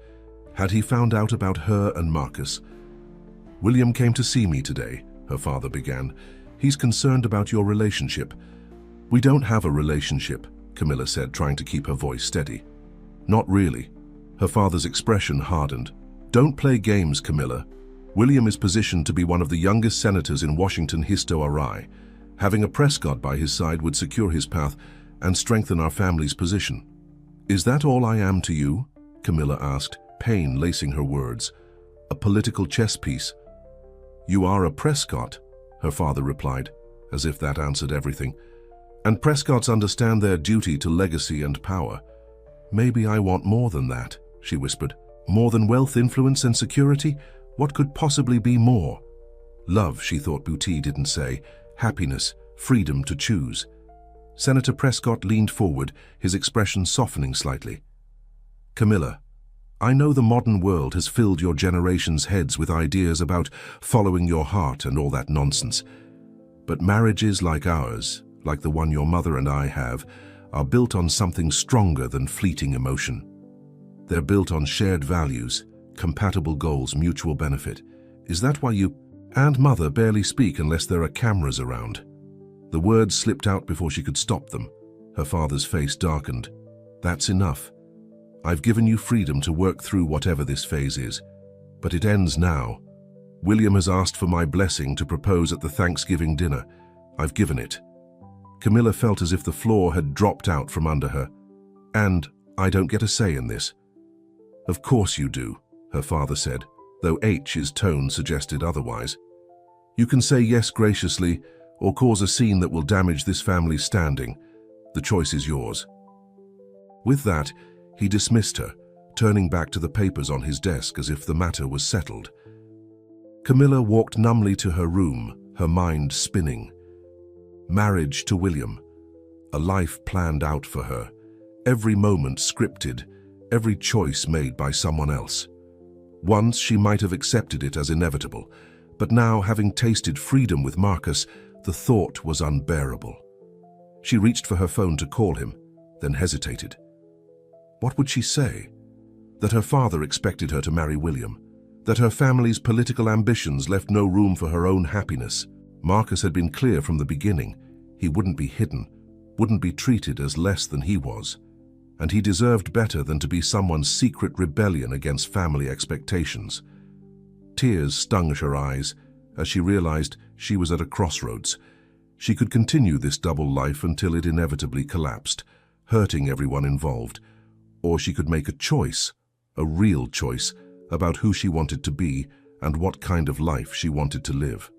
Had he found out about her and Marcus? "William came to see me today," her father began. "He's concerned about your relationship." "We don't have a relationship," Camilla said, trying to keep her voice steady. "Not really." Her father's expression hardened. "Don't play games, Camilla. William is positioned to be one of the youngest senators in Washington history. Having a Prescott by his side would secure his path and strengthen our family's position." "Is that all I am to you?" Camilla asked, pain lacing her words. "A political chess piece?" "You are a Prescott," her father replied, as if that answered everything. "And Prescotts understand their duty to legacy and power." "Maybe I want more than that," she whispered. "More than wealth, influence, and security? What could possibly be more?" Love, she thought Boutte didn't say. Happiness, freedom to choose. Senator Prescott leaned forward, his expression softening slightly. "Camilla, I know the modern world has filled your generation's heads with ideas about following your heart and all that nonsense. But marriages like ours, like the one your mother and I have, are built on something stronger than fleeting emotion. They're built on shared values, compatible goals, mutual benefit. Is that why you and Mother barely speak unless there are cameras around?" The words slipped out before she could stop them. Her father's face darkened. "That's enough. I've given you freedom to work through whatever this phase is. But it ends now. William has asked for my blessing to propose at the Thanksgiving dinner. I've given it." Camilla felt as if the floor had dropped out from under her. "And I don't get a say in this." "Of course you do," her father said, though H's tone suggested otherwise. "You can say yes graciously, or cause a scene that will damage this family's standing. The choice is yours." With that, he dismissed her, turning back to the papers on his desk as if the matter was settled. Camilla walked numbly to her room, her mind spinning. Marriage to William. A life planned out for her. Every moment scripted, every choice made by someone else. Once she might have accepted it as inevitable, but now, having tasted freedom with Marcus, the thought was unbearable. She reached for her phone to call him, then hesitated. What would she say? That her father expected her to marry William? That her family's political ambitions left no room for her own happiness? Marcus had been clear from the beginning. He wouldn't be hidden, wouldn't be treated as less than he was. And he deserved better than to be someone's secret rebellion against family expectations. Tears stung her eyes as she realized she was at a crossroads. She could continue this double life until it inevitably collapsed, hurting everyone involved. Or she could make a choice, a real choice, about who she wanted to be and what kind of life she wanted to live.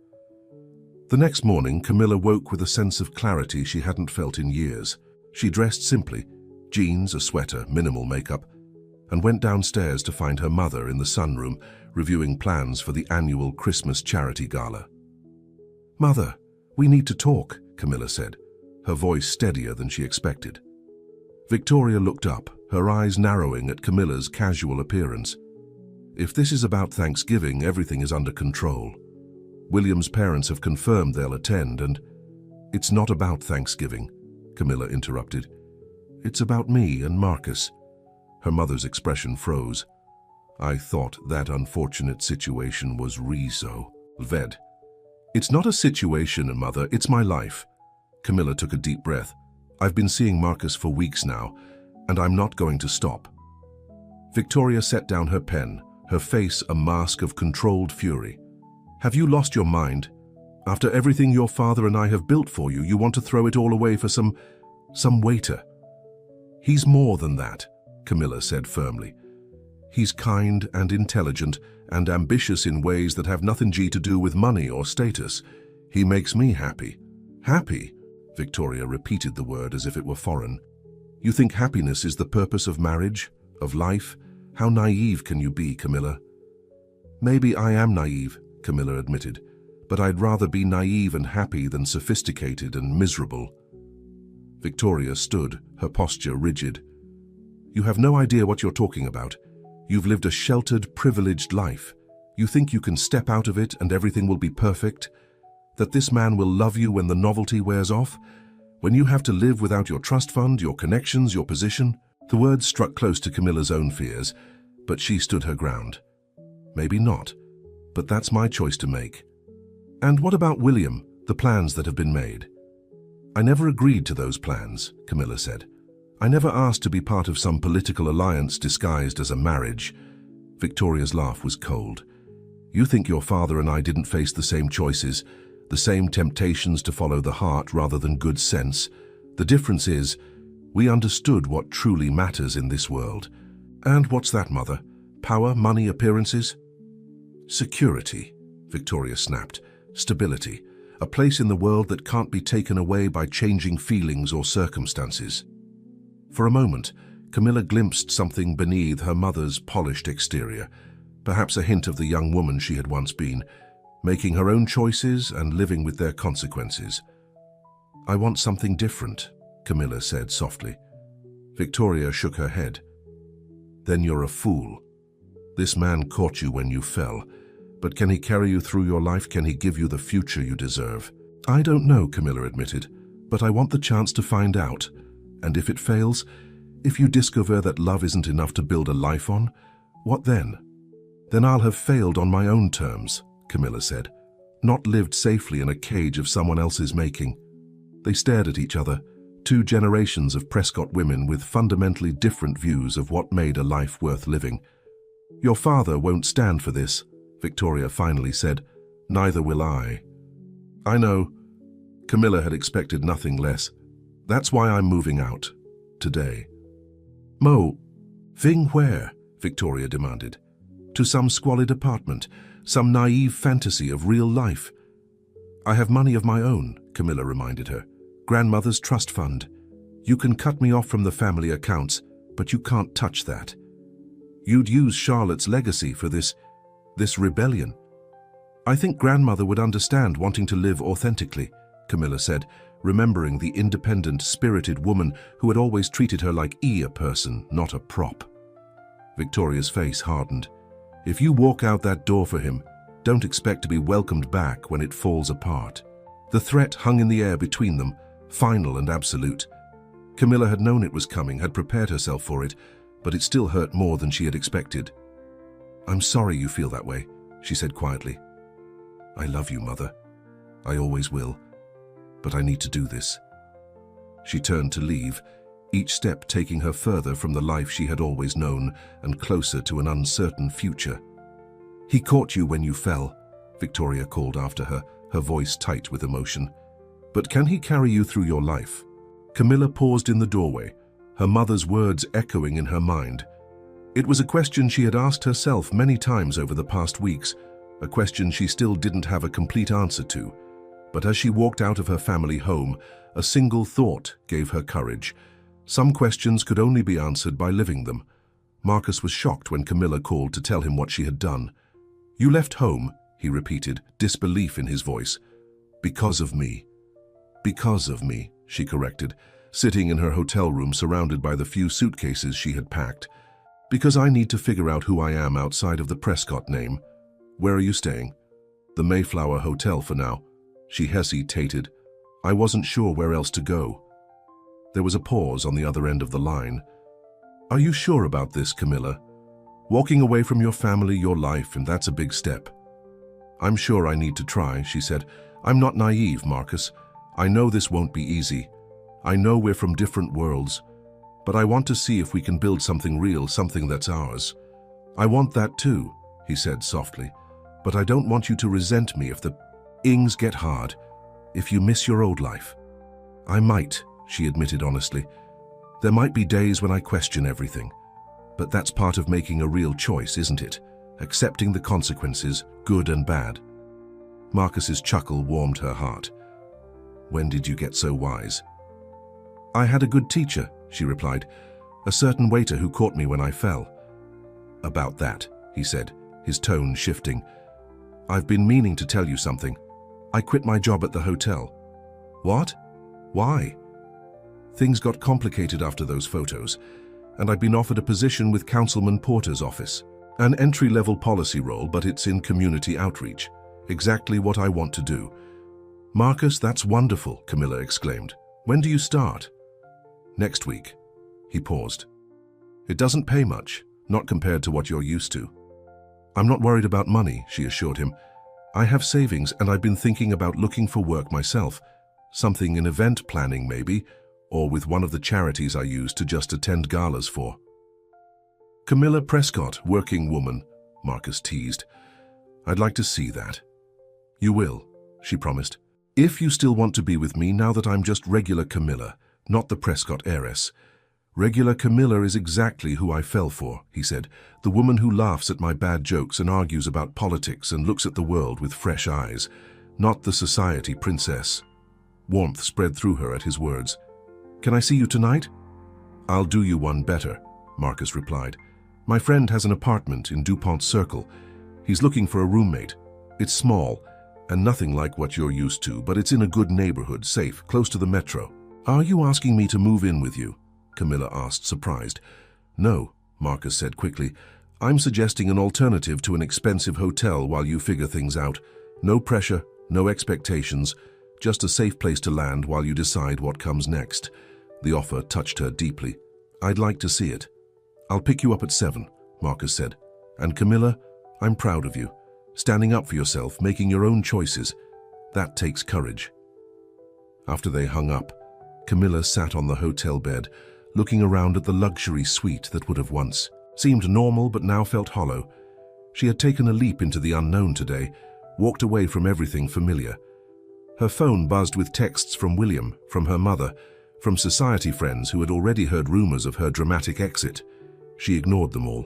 The next morning, Camilla woke with a sense of clarity she hadn't felt in years. She dressed simply, jeans, a sweater, minimal makeup, and went downstairs to find her mother in the sunroom, reviewing plans for the annual Christmas charity gala. "Mother, we need to talk," Camilla said, her voice steadier than she expected. Victoria looked up, her eyes narrowing at Camilla's casual appearance. "If this is about Thanksgiving, everything is under control. William's parents have confirmed they'll attend, and—" "It's not about Thanksgiving," Camilla interrupted. "It's about me and Marcus." Her mother's expression froze. "I thought that unfortunate situation was resolved." "It's not a situation, Mother, it's my life." Camilla took a deep breath. "I've been seeing Marcus for weeks now, and I'm not going to stop." Victoria set down her pen, her face a mask of controlled fury. "Have you lost your mind? After everything your father and I have built for you, you want to throw it all away for some waiter?" "He's more than that," Camilla said firmly. "He's kind and intelligent and ambitious in ways that have nothing to do with money or status. He makes me happy." "Happy?" Victoria repeated the word as if it were foreign. "You think happiness is the purpose of marriage, of life? How naive can you be, Camilla?" "Maybe I am naive," Camilla admitted, "but I'd rather be naive and happy than sophisticated and miserable." Victoria stood, her posture rigid. "You have no idea what you're talking about. You've lived a sheltered, privileged life. You think you can step out of it and everything will be perfect? That this man will love you when the novelty wears off? When you have to live without your trust fund, your connections, your position?" The words struck close to Camilla's own fears, but she stood her ground. "Maybe not, but that's my choice to make." "And what about William, the plans that have been made?" "I never agreed to those plans," Camilla said. "I never asked to be part of some political alliance disguised as a marriage." Victoria's laugh was cold. "You think your father and I didn't face the same choices, the same temptations to follow the heart rather than good sense. The difference is, we understood what truly matters in this world." "And what's that, Mother? Power, money, appearances?" "Security," Victoria snapped. "Stability. A place in the world that can't be taken away by changing feelings or circumstances." For a moment, Camilla glimpsed something beneath her mother's polished exterior, perhaps a hint of the young woman she had once been, making her own choices and living with their consequences. "I want something different," Camilla said softly. Victoria shook her head. "Then you're a fool. This man caught you when you fell, but can he carry you through your life? Can he give you the future you deserve?" "I don't know," Camilla admitted, "but I want the chance to find out. And if it fails, if you discover that love isn't enough to build a life on, what then?" "Then I'll have failed on my own terms," Camilla said, "not lived safely in a cage of someone else's making." They stared at each other, two generations of Prescott women with fundamentally different views of what made a life worth living. "Your father won't stand for this," Victoria finally said. "Neither will I." "I know." Camilla had expected nothing less. "That's why I'm moving out. Today." "Moving where?" Victoria demanded. "To some squalid apartment, some naive fantasy of real life." "I have money of my own," Camilla reminded her. "Grandmother's trust fund. You can cut me off from the family accounts, but you can't touch that. You'd use Charlotte's legacy for this rebellion." "I think Grandmother would understand wanting to live authentically," Camilla said, remembering the independent, spirited woman who had always treated her like a person, not a prop. Victoria's face hardened. "If you walk out that door for him, don't expect to be welcomed back when it falls apart." The threat hung in the air between them, final and absolute. Camilla had known it was coming, had prepared herself for it, but it still hurt more than she had expected. "I'm sorry you feel that way," she said quietly. "I love you, Mother. I always will. But I need to do this." She turned to leave, each step taking her further from the life she had always known and closer to an uncertain future. "He caught you when you fell," Victoria called after her, her voice tight with emotion. "But can he carry you through your life?" Camilla paused in the doorway, her mother's words echoing in her mind. It was a question she had asked herself many times over the past weeks, a question she still didn't have a complete answer to. But as she walked out of her family home, a single thought gave her courage. Some questions could only be answered by living them. Marcus was shocked when Camilla called to tell him what she had done. "You left home," he repeated, disbelief in his voice. "Because of me." "Because of me," she corrected, sitting in her hotel room surrounded by the few suitcases she had packed. "Because I need to figure out who I am outside of the Prescott name." "Where are you staying?" "The Mayflower Hotel for now." She hesitated. "I wasn't sure where else to go." There was a pause on the other end of the line. "Are you sure about this, Camilla? Walking away from your family, your life, and that's a big step." "I'm sure I need to try," she said. "I'm not naive, Marcus. I know this won't be easy. I know we're from different worlds. But I want to see if we can build something real, something that's ours." "I want that too," he said softly. "But I don't want you to resent me if the ings get hard, if you miss your old life." "I might," she admitted honestly. "There might be days when I question everything. But that's part of making a real choice, isn't it? Accepting the consequences, good and bad." Marcus's chuckle warmed her heart. "When did you get so wise?" "I had a good teacher," she replied. "A certain waiter who caught me when I fell." "About that," he said, his tone shifting. "I've been meaning to tell you something. I quit my job at the hotel." "What? Why?" "Things got complicated after those photos, and I've been offered a position with Councilman Porter's office. An entry-level policy role, but it's in community outreach. Exactly what I want to do." "Marcus, that's wonderful," Camilla exclaimed. "When do you start?" "Next week." He paused. "It doesn't pay much, not compared to what you're used to." "I'm not worried about money," she assured him. "I have savings, and I've been thinking about looking for work myself. Something in event planning, maybe, or with one of the charities I use to just attend galas for." "Camilla Prescott, working woman," Marcus teased. "I'd like to see that." "You will," she promised. "If you still want to be with me now that I'm just regular Camilla, not the Prescott heiress." "Regular Camilla is exactly who I fell for," he said. "The woman who laughs at my bad jokes and argues about politics and looks at the world with fresh eyes. Not the society princess." Warmth spread through her at his words. "Can I see you tonight?" "I'll do you one better," Marcus replied. "My friend has an apartment in DuPont Circle. He's looking for a roommate. It's small and nothing like what you're used to, but it's in a good neighborhood, safe, close to the metro." "Are you asking me to move in with you?" Camilla asked, surprised. "No," Marcus said quickly. "I'm suggesting an alternative to an expensive hotel while you figure things out. No pressure, no expectations, just a safe place to land while you decide what comes next." The offer touched her deeply. "I'd like to see it." "I'll pick you up at 7, Marcus said. "And Camilla, I'm proud of you. Standing up for yourself, making your own choices. That takes courage." After they hung up, Camilla sat on the hotel bed, looking around at the luxury suite that would have once seemed normal but now felt hollow. She had taken a leap into the unknown today, walked away from everything familiar. Her phone buzzed with texts from William, from her mother, from society friends who had already heard rumors of her dramatic exit. She ignored them all.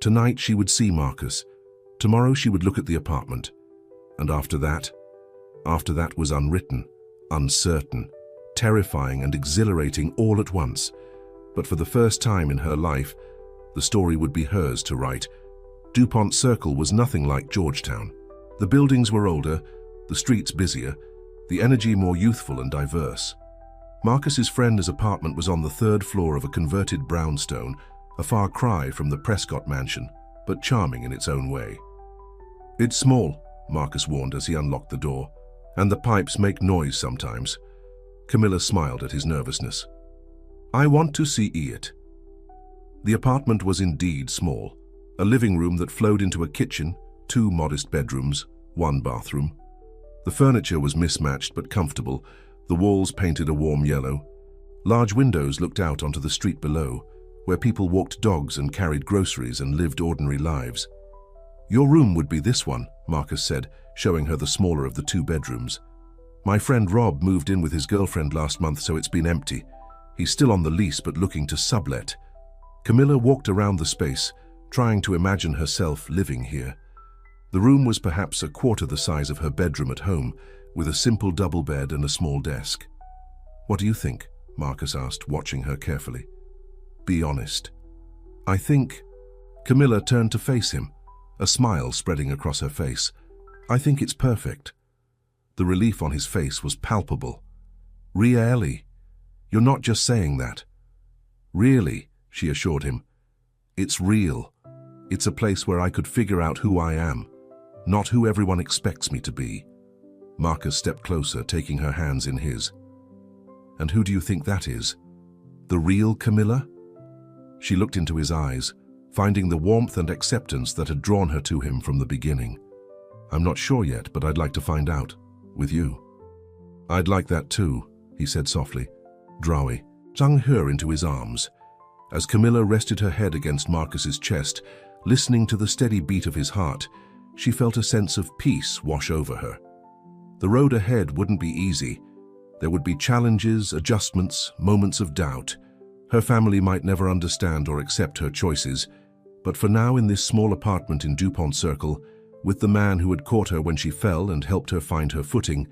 Tonight she would see Marcus. Tomorrow she would look at the apartment. And after that was unwritten, uncertain, terrifying and exhilarating all at once. But for the first time in her life, the story would be hers to write. DuPont Circle was nothing like Georgetown. The buildings were older, the streets busier, the energy more youthful and diverse. Marcus's friend's apartment was on the 3rd floor of a converted brownstone, a far cry from the Prescott mansion, but charming in its own way. "It's small," Marcus warned as he unlocked the door, "and the pipes make noise sometimes." Camilla smiled at his nervousness. "I want to see it." The apartment was indeed small, a living room that flowed into a kitchen, 2 modest bedrooms, 1 bathroom. The furniture was mismatched but comfortable, the walls painted a warm yellow. Large windows looked out onto the street below, where people walked dogs and carried groceries and lived ordinary lives. "Your room would be this one," Marcus said, showing her the smaller of the 2 bedrooms. "My friend Rob moved in with his girlfriend last month, so it's been empty. He's still on the lease but looking to sublet." Camilla walked around the space, trying to imagine herself living here. The room was perhaps a quarter the size of her bedroom at home, with a simple double bed and a small desk. "What do you think?" Marcus asked, watching her carefully. "Be honest." "I think—" Camilla turned to face him, a smile spreading across her face. "I think it's perfect." The relief on his face was palpable. "Really? You're not just saying that." "Really," she assured him. "It's real. It's a place where I could figure out who I am, not who everyone expects me to be." Marcus stepped closer, taking her hands in his. "And who do you think that is? The real Camilla?" She looked into his eyes, finding the warmth and acceptance that had drawn her to him from the beginning. "I'm not sure yet, but I'd like to find out. With you." "I'd like that too," he said softly. Drawi flung her into his arms. As Camilla rested her head against Marcus's chest, listening to the steady beat of his heart, she felt a sense of peace wash over her. The road ahead wouldn't be easy. There would be challenges, adjustments, moments of doubt. Her family might never understand or accept her choices, but for now, in this small apartment in DuPont Circle, with the man who had caught her when she fell and helped her find her footing,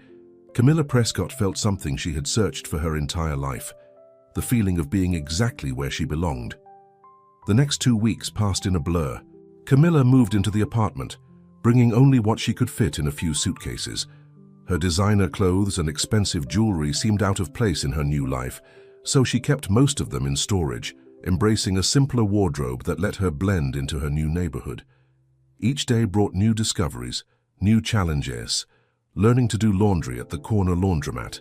Camilla Prescott felt something she had searched for her entire life, the feeling of being exactly where she belonged. The next 2 weeks passed in a blur. Camilla moved into the apartment, bringing only what she could fit in a few suitcases. Her designer clothes and expensive jewelry seemed out of place in her new life, so she kept most of them in storage, embracing a simpler wardrobe that let her blend into her new neighborhood. Each day brought new discoveries, new challenges, learning to do laundry at the corner laundromat,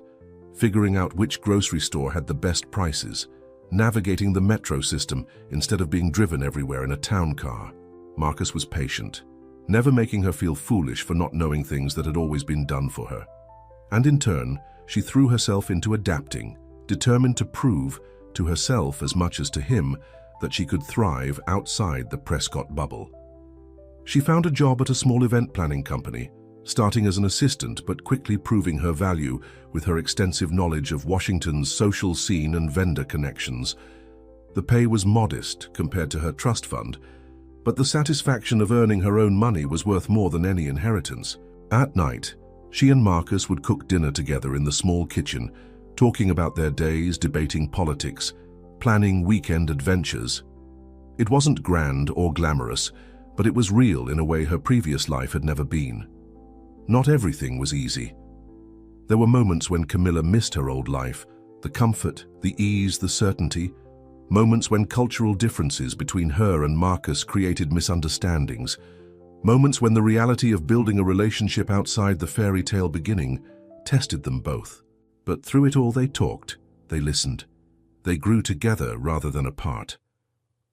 figuring out which grocery store had the best prices, navigating the metro system instead of being driven everywhere in a town car. Marcus was patient, never making her feel foolish for not knowing things that had always been done for her. And in turn, she threw herself into adapting, determined to prove, to herself as much as to him, that she could thrive outside the Prescott bubble. She found a job at a small event planning company, starting as an assistant but quickly proving her value with her extensive knowledge of Washington's social scene and vendor connections. The pay was modest compared to her trust fund, but the satisfaction of earning her own money was worth more than any inheritance. At night, she and Marcus would cook dinner together in the small kitchen, talking about their days, debating politics, planning weekend adventures. It wasn't grand or glamorous, but it was real in a way her previous life had never been. Not everything was easy. There were moments when Camilla missed her old life, the comfort, the ease, the certainty, moments when cultural differences between her and Marcus created misunderstandings, moments when the reality of building a relationship outside the fairy tale beginning tested them both. But through it all they talked, they listened. They grew together rather than apart.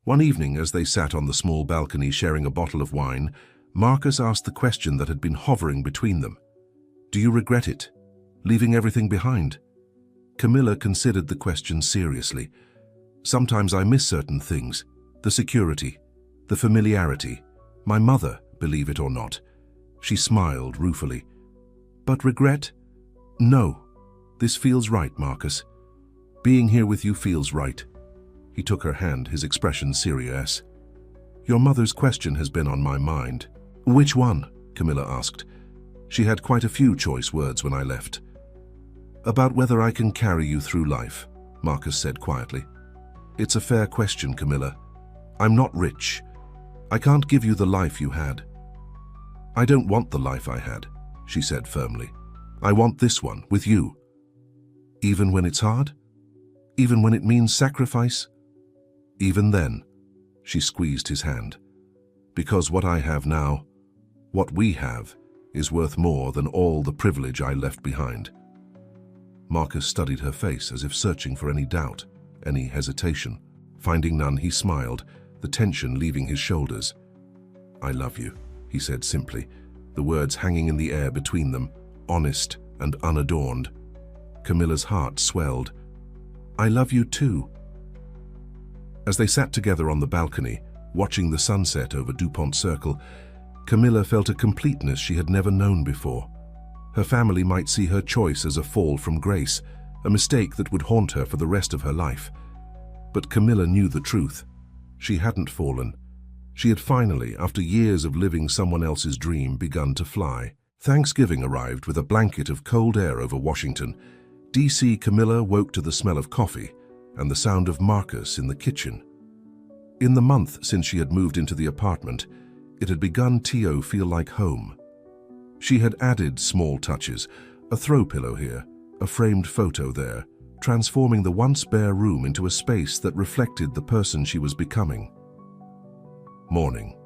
One evening, as they sat on the small balcony sharing a bottle of wine, Marcus asked the question that had been hovering between them. "Do you regret it? Leaving everything behind?" Camilla considered the question seriously. "Sometimes I miss certain things. The security, the familiarity. My mother, believe it or not." She smiled ruefully. "But regret? No. This feels right, Marcus. Being here with you feels right." He took her hand, his expression serious. "Your mother's question has been on my mind." "Which one?" Camilla asked. "She had quite a few choice words when I left." "About whether I can carry you through life," Marcus said quietly. "It's a fair question, Camilla. I'm not rich. I can't give you the life you had." "I don't want the life I had," she said firmly. "I want this one, with you." "Even when it's hard? Even when it means sacrifice?" "Even then," she squeezed his hand. "Because what I have now, what we have, is worth more than all the privilege I left behind." Marcus studied her face as if searching for any doubt, any hesitation. Finding none, he smiled, the tension leaving his shoulders. "I love you," he said simply, the words hanging in the air between them, honest and unadorned. Camilla's heart swelled. "I love you too." As they sat together on the balcony, watching the sunset over DuPont Circle, Camilla felt a completeness she had never known before. Her family might see her choice as a fall from grace, a mistake that would haunt her for the rest of her life. But Camilla knew the truth. She hadn't fallen. She had finally, after years of living someone else's dream, begun to fly. Thanksgiving arrived with a blanket of cold air over Washington. D.C. Camilla woke to the smell of coffee and the sound of Marcus in the kitchen. In the month since she had moved into the apartment, it had begun to feel like home. She had added small touches, a throw pillow here, a framed photo there, transforming the once bare room into a space that reflected the person she was becoming. "Morning,"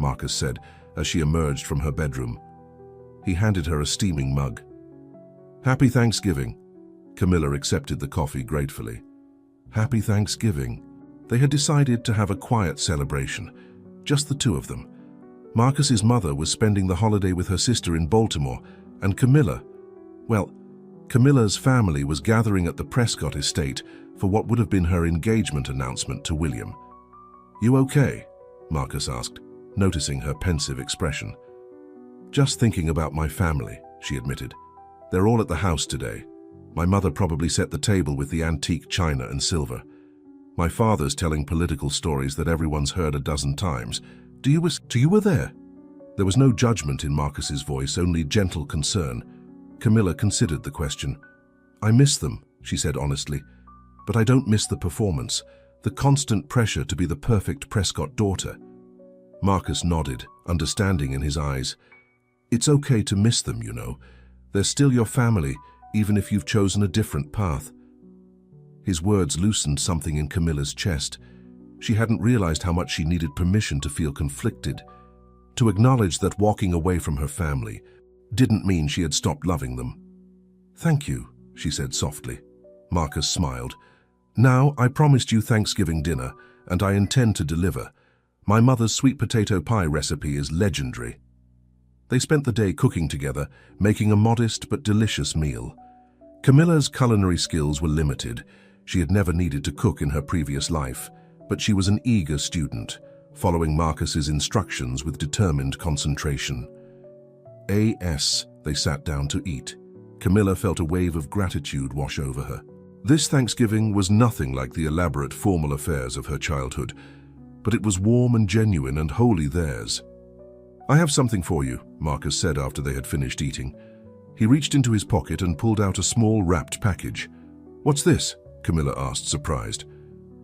Marcus said as she emerged from her bedroom. He handed her a steaming mug. "Happy Thanksgiving." Camilla accepted the coffee gratefully. Happy Thanksgiving. They had decided to have a quiet celebration, just the two of them. Marcus's mother was spending the holiday with her sister in Baltimore, and Camilla's family was gathering at the Prescott estate for what would have been her engagement announcement to William. "You okay?" Marcus asked, noticing her pensive expression. "Just thinking about my family," she admitted. "They're all at the house today. My mother probably set the table with the antique china and silver. My father's telling political stories that everyone's heard a dozen times. You were there?" There was no judgment in Marcus's voice, only gentle concern. Camilla considered the question. "I miss them," she said honestly, "but I don't miss the performance, the constant pressure to be the perfect Prescott daughter." Marcus nodded, understanding in his eyes. "It's okay to miss them, you know. They're still your family, even if you've chosen a different path." His words loosened something in Camilla's chest. She hadn't realized how much she needed permission to feel conflicted, to acknowledge that walking away from her family didn't mean she had stopped loving them. "Thank you," she said softly. Marcus smiled. "Now, I promised you Thanksgiving dinner, and I intend to deliver. My mother's sweet potato pie recipe is legendary." They spent the day cooking together, making a modest but delicious meal. Camilla's culinary skills were limited. She had never needed to cook in her previous life, but she was an eager student, following Marcus's instructions with determined concentration. They sat down to eat. Camilla felt a wave of gratitude wash over her. This Thanksgiving was nothing like the elaborate formal affairs of her childhood, but it was warm and genuine and wholly theirs. "I have something for you," Marcus said after they had finished eating. He reached into his pocket and pulled out a small wrapped package. "What's this?" Camilla asked, surprised.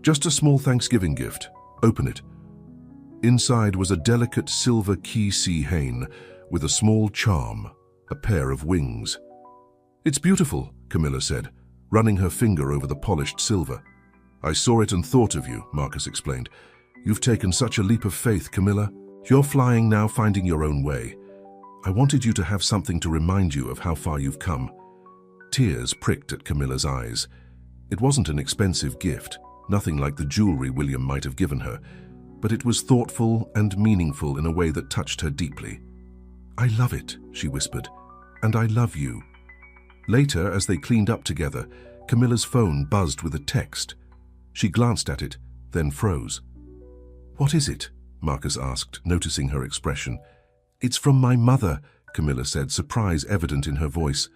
"Just a small Thanksgiving gift. Open it." Inside was a delicate silver key chain with a small charm, a pair of wings. "It's beautiful," Camilla said, running her finger over the polished silver. "I saw it and thought of you," Marcus explained. "You've taken such a leap of faith, Camilla. You're flying now, finding your own way. I wanted you to have something to remind you of how far you've come." Tears pricked at Camilla's eyes. It wasn't an expensive gift, nothing like the jewelry William might have given her, but it was thoughtful and meaningful in a way that touched her deeply. "I love it," she whispered, "and I love you." Later, as they cleaned up together, Camilla's phone buzzed with a text. She glanced at it, then froze. "What is it?" Marcus asked, noticing her expression. "It's from my mother," Camilla said, surprise evident in her voice.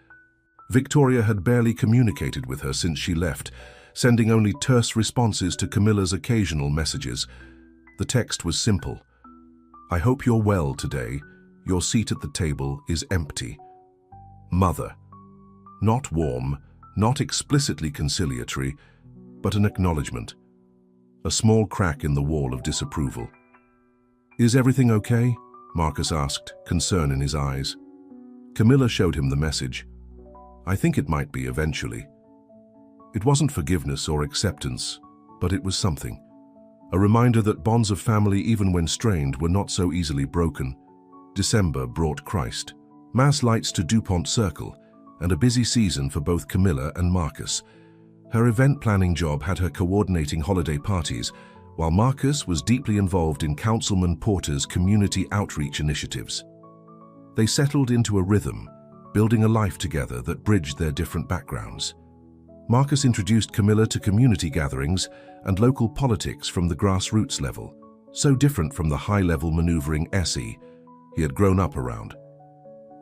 Victoria had barely communicated with her since she left, sending only terse responses to Camilla's occasional messages. The text was simple. "I hope you're well today. Your seat at the table is empty. Mother." Not warm, not explicitly conciliatory, but an acknowledgement. A small crack in the wall of disapproval. "Is everything okay?" Marcus asked, concern in his eyes. Camilla showed him the message. "I think it might be eventually." It wasn't forgiveness or acceptance, but it was something. A reminder that bonds of family, even when strained, were not so easily broken. December brought Christ, mass lights to DuPont Circle, and a busy season for both Camilla and Marcus. Her event planning job had her coordinating holiday parties, while Marcus was deeply involved in Councilman Porter's community outreach initiatives. They settled into a rhythm, building a life together that bridged their different backgrounds. Marcus introduced Camilla to community gatherings and local politics from the grassroots level, so different from the high-level maneuvering SE he had grown up around.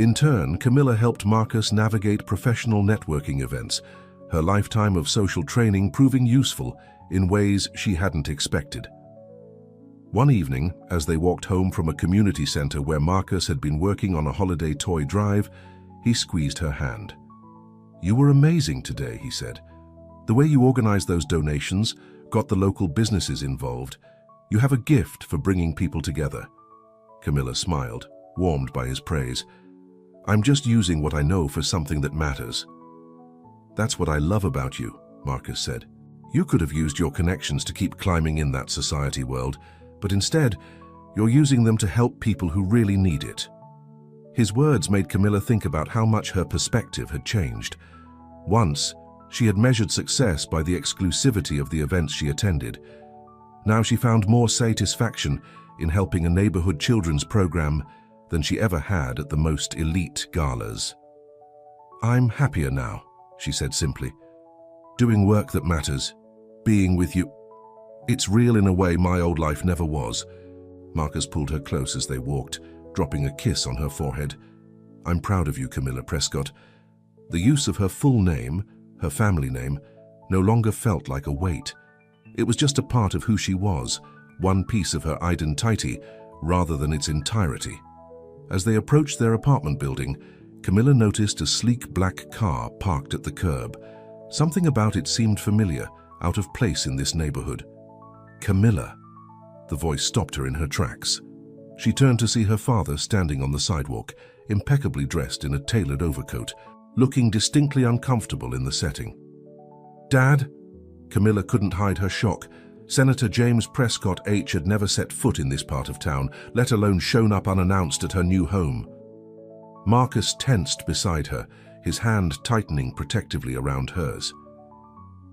In turn, Camilla helped Marcus navigate professional networking events, her lifetime of social training proving useful in ways she hadn't expected. One evening, as they walked home from a community center where Marcus had been working on a holiday toy drive, he squeezed her hand. "You were amazing today," he said. "The way you organized those donations, got the local businesses involved. You have a gift for bringing people together." Camilla smiled, warmed by his praise. "I'm just using what I know for something that matters." "That's what I love about you," Marcus said. "You could have used your connections to keep climbing in that society world, but instead, you're using them to help people who really need it." His words made Camilla think about how much her perspective had changed. Once, she had measured success by the exclusivity of the events she attended. Now she found more satisfaction in helping a neighborhood children's program than she ever had at the most elite galas. "I'm happier now," she said simply. "Doing work that matters, being with you. It's real in a way my old life never was." Marcus pulled her close as they walked, dropping a kiss on her forehead. "I'm proud of you, Camilla Prescott." The use of her full name, her family name, no longer felt like a weight. It was just a part of who she was, one piece of her identity, rather than its entirety. As they approached their apartment building, Camilla noticed a sleek black car parked at the curb. Something about it seemed familiar, out of place in this neighborhood. "Camilla." The voice stopped her in her tracks. She turned to see her father standing on the sidewalk, impeccably dressed in a tailored overcoat, looking distinctly uncomfortable in the setting. "Dad?" Camilla couldn't hide her shock. Senator James Prescott H. had never set foot in this part of town, let alone shown up unannounced at her new home. Marcus tensed beside her, his hand tightening protectively around hers.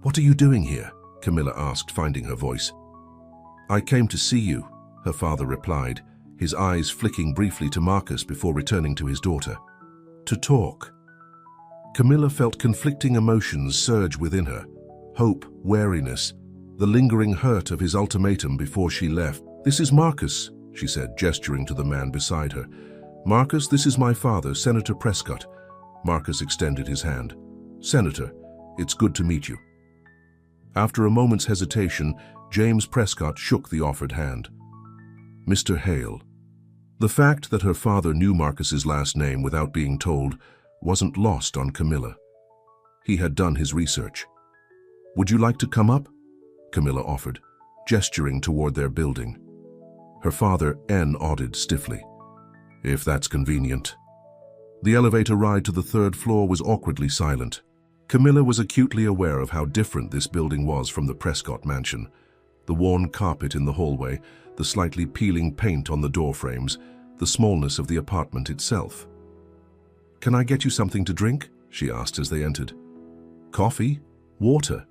"What are you doing here?" Camilla asked, finding her voice. "I came to see you," her father replied, his eyes flicking briefly to Marcus before returning to his daughter. "To talk." Camilla felt conflicting emotions surge within her: hope, wariness, the lingering hurt of his ultimatum before she left. "This is Marcus," she said, gesturing to the man beside her. "Marcus, this is my father, Senator Prescott." Marcus extended his hand. "Senator, it's good to meet you." After a moment's hesitation, James Prescott shook the offered hand. "Mr. Hale." The fact that her father knew Marcus's last name without being told wasn't lost on Camilla. He had done his research. "Would you like to come up?" Camilla offered, gesturing toward their building. Her father, nodded stiffly. "If that's convenient." The elevator ride to the third floor was awkwardly silent. Camilla was acutely aware of how different this building was from the Prescott mansion. The worn carpet in the hallway, the slightly peeling paint on the door frames, the smallness of the apartment itself. "Can I get you something to drink?" she asked as they entered. "Coffee? Water?"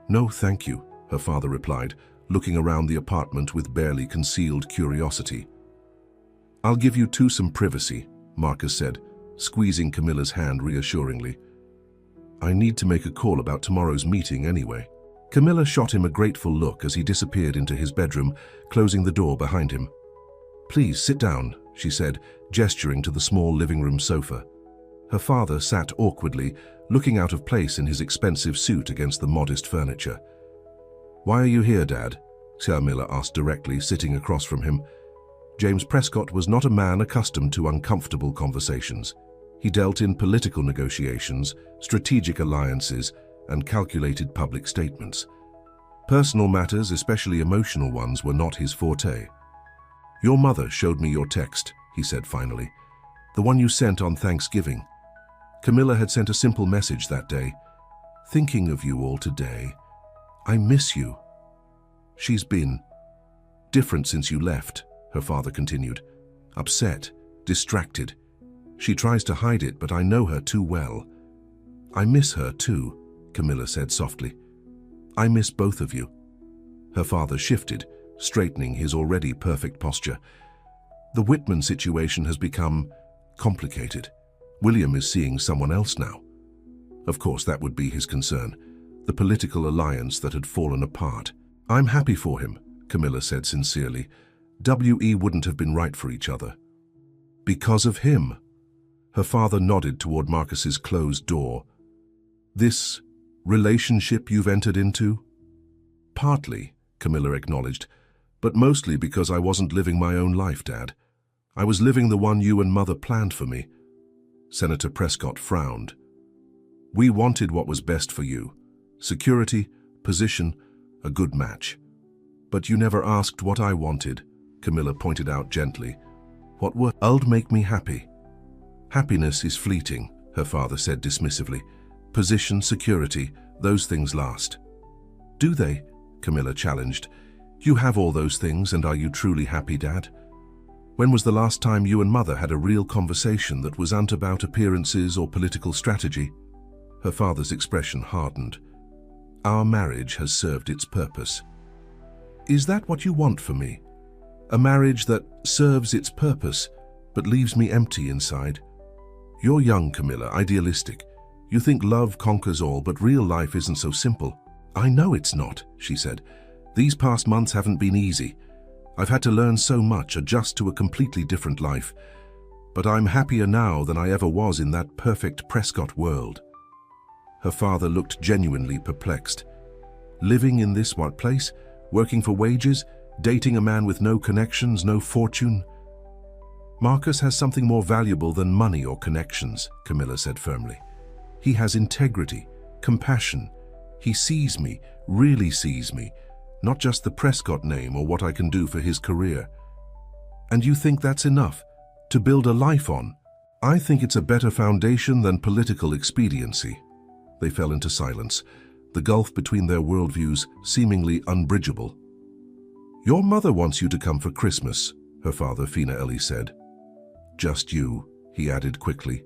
"No, thank you," her father replied, looking around the apartment with barely concealed curiosity. "I'll give you two some privacy," Marcus said, squeezing Camilla's hand reassuringly. "I need to make a call about tomorrow's meeting anyway." Camilla shot him a grateful look as he disappeared into his bedroom, closing the door behind him. "Please sit down," she said, gesturing to the small living room sofa. Her father sat awkwardly, looking out of place in his expensive suit against the modest furniture. "Why are you here, Dad?" Camilla asked directly, sitting across from him. James Prescott was not a man accustomed to uncomfortable conversations. He dealt in political negotiations, strategic alliances, and calculated public statements. Personal matters, especially emotional ones, were not his forte. "Your mother showed me your text," he said finally. "The one you sent on Thanksgiving." Camilla had sent a simple message that day. "Thinking of you all today. I miss you." "She's been different since you left," her father continued. "Upset, distracted. She tries to hide it, but I know her too well." "I miss her too," Camilla said softly. "I miss both of you." Her father shifted, straightening his already perfect posture. "The Whitman situation has become complicated. William is seeing someone else now." Of course, that would be his concern, the political alliance that had fallen apart. "I'm happy for him," Camilla said sincerely. "We wouldn't have been right for each other." "Because of him?" Her father nodded toward Marcus's closed door. "This relationship you've entered into?" "Partly," Camilla acknowledged, But mostly because I wasn't living my own life, Dad. I was living the one you and Mother planned for me. Senator Prescott frowned. We wanted what was best for you. Security, position, a good match. But you never asked what I wanted, Camilla pointed out gently. What would make me happy? Happiness is fleeting, her father said dismissively. Position, security, those things last. Do they? Camilla challenged. You have all those things, and are you truly happy, Dad? When was the last time you and Mother had a real conversation that wasn't about appearances or political strategy? Her father's expression hardened. Our marriage has served its purpose. Is that what you want for me? A marriage that serves its purpose, but leaves me empty inside? You're young, Camilla, idealistic. You think love conquers all, but real life isn't so simple. I know it's not, she said. These past months haven't been easy. I've had to learn so much, adjust to a completely different life. But I'm happier now than I ever was in that perfect Prescott world. Her father looked genuinely perplexed. Living in this what place? Working for wages? Dating a man with no connections, no fortune? Marcus has something more valuable than money or connections, Camilla said firmly. He has integrity, compassion. He sees me, really sees me, not just the Prescott name or what I can do for his career. And you think that's enough? To build a life on? I think it's a better foundation than political expediency. They fell into silence, the gulf between their worldviews seemingly unbridgeable. Your mother wants you to come for Christmas, her father, Fina Eli, said. Just you, he added quickly.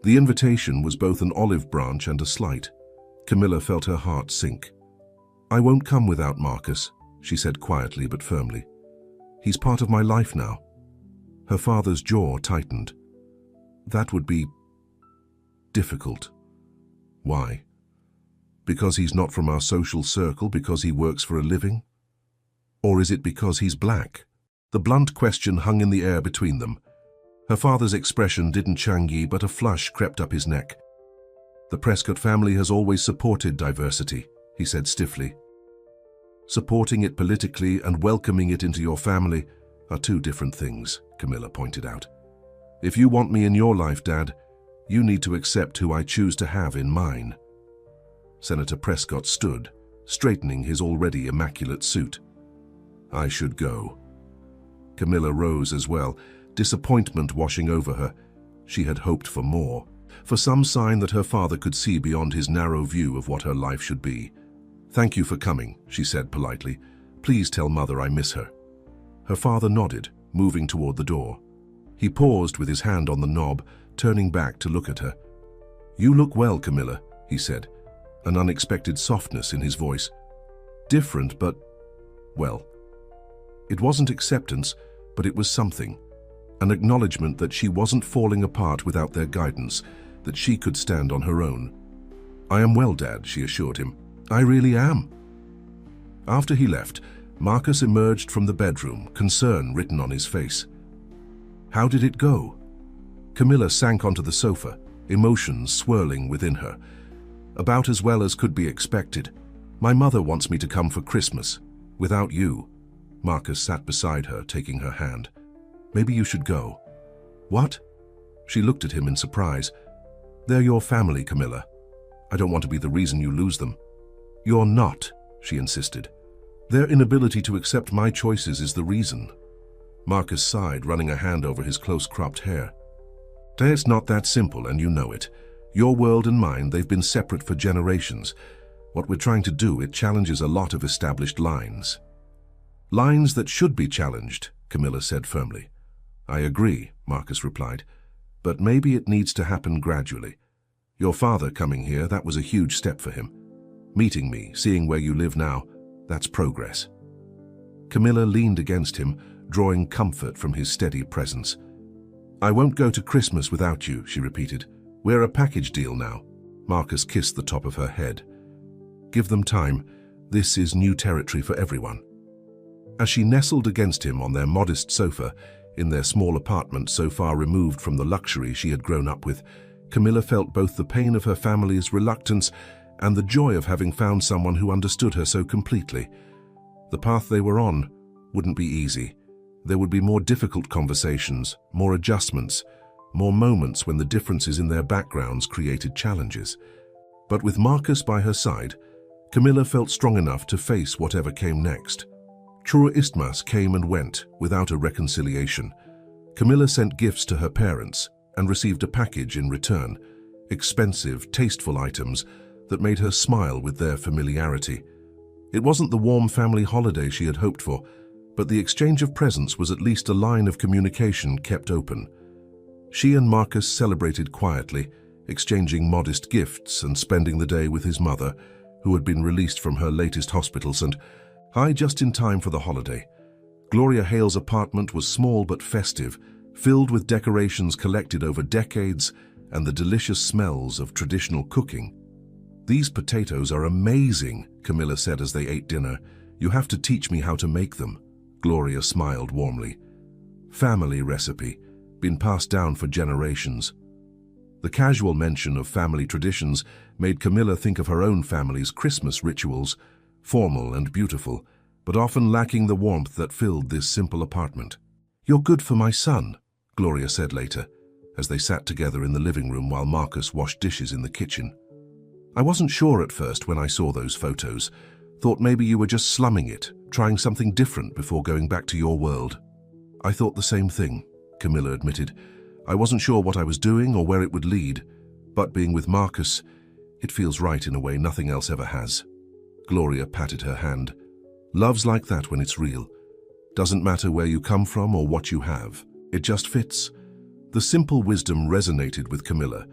The invitation was both an olive branch and a slight. Camilla felt her heart sink. I won't come without Marcus, she said quietly but firmly. He's part of my life now. Her father's jaw tightened. That would be difficult. Why? Because he's not from our social circle, because he works for a living? Or is it because he's black? The blunt question hung in the air between them. Her father's expression didn't change, but a flush crept up his neck. The Prescott family has always supported diversity, he said stiffly. Supporting it politically and welcoming it into your family are two different things, Camilla pointed out. If you want me in your life, Dad, you need to accept who I choose to have in mine. Senator Prescott stood, straightening his already immaculate suit. I should go. Camilla rose as well, disappointment washing over her. She had hoped for more, for some sign that her father could see beyond his narrow view of what her life should be. Thank you for coming, she said politely. Please tell Mother I miss her. Her father nodded, moving toward the door. He paused with his hand on the knob, turning back to look at her. You look well, Camilla, he said, an unexpected softness in his voice. Different, but, well. It wasn't acceptance, but it was something. An acknowledgement that she wasn't falling apart without their guidance, that she could stand on her own. I am well, Dad, she assured him. I really am. After he left, Marcus emerged from the bedroom, concern written on his face. How did it go? Camilla sank onto the sofa, emotions swirling within her. About as well as could be expected. My mother wants me to come for Christmas. Without you. Marcus sat beside her, taking her hand. Maybe you should go. What? She looked at him in surprise. They're your family, Camilla. I don't want to be the reason you lose them. You're not, she insisted. Their inability to accept my choices is the reason. Marcus sighed, running a hand over his close-cropped hair. It's not that simple, and you know it. Your world and mine, they've been separate for generations. What we're trying to do, it challenges a lot of established lines. Lines that should be challenged, Camilla said firmly. I agree, Marcus replied. But maybe it needs to happen gradually. Your father coming here, that was a huge step for him. Meeting me, seeing where you live now, that's progress. Camilla leaned against him, drawing comfort from his steady presence. I won't go to Christmas without you, she repeated. We're a package deal now. Marcus kissed the top of her head. Give them time. This is new territory for everyone. As she nestled against him on their modest sofa, in their small apartment so far removed from the luxury she had grown up with, Camilla felt both the pain of her family's reluctance and the joy of having found someone who understood her so completely. The path they were on wouldn't be easy. There would be more difficult conversations, more adjustments, more moments when the differences in their backgrounds created challenges. But with Marcus by her side, Camilla felt strong enough to face whatever came next. True Istmas came and went without a reconciliation. Camilla sent gifts to her parents and received a package in return, expensive, tasteful items that made her smile with their familiarity. It wasn't the warm family holiday she had hoped for, but the exchange of presents was at least a line of communication kept open. She and Marcus celebrated quietly, exchanging modest gifts and spending the day with his mother, who had been released from her latest hospitals and just in time for the holiday. Gloria Hale's apartment was small but festive, filled with decorations collected over decades and the delicious smells of traditional cooking. "These potatoes are amazing," Camilla said as they ate dinner. "You have to teach me how to make them." Gloria smiled warmly. Family recipe, been passed down for generations. The casual mention of family traditions made Camilla think of her own family's Christmas rituals, formal and beautiful, but often lacking the warmth that filled this simple apartment. "You're good for my son," Gloria said later, as they sat together in the living room while Marcus washed dishes in the kitchen. "I wasn't sure at first when I saw those photos. Thought maybe you were just slumming it, trying something different before going back to your world." "I thought the same thing," Camilla admitted. "I wasn't sure what I was doing or where it would lead, but being with Marcus, it feels right in a way nothing else ever has." Gloria patted her hand. "Love's like that when it's real. Doesn't matter where you come from or what you have. It just fits." The simple wisdom resonated with Camilla.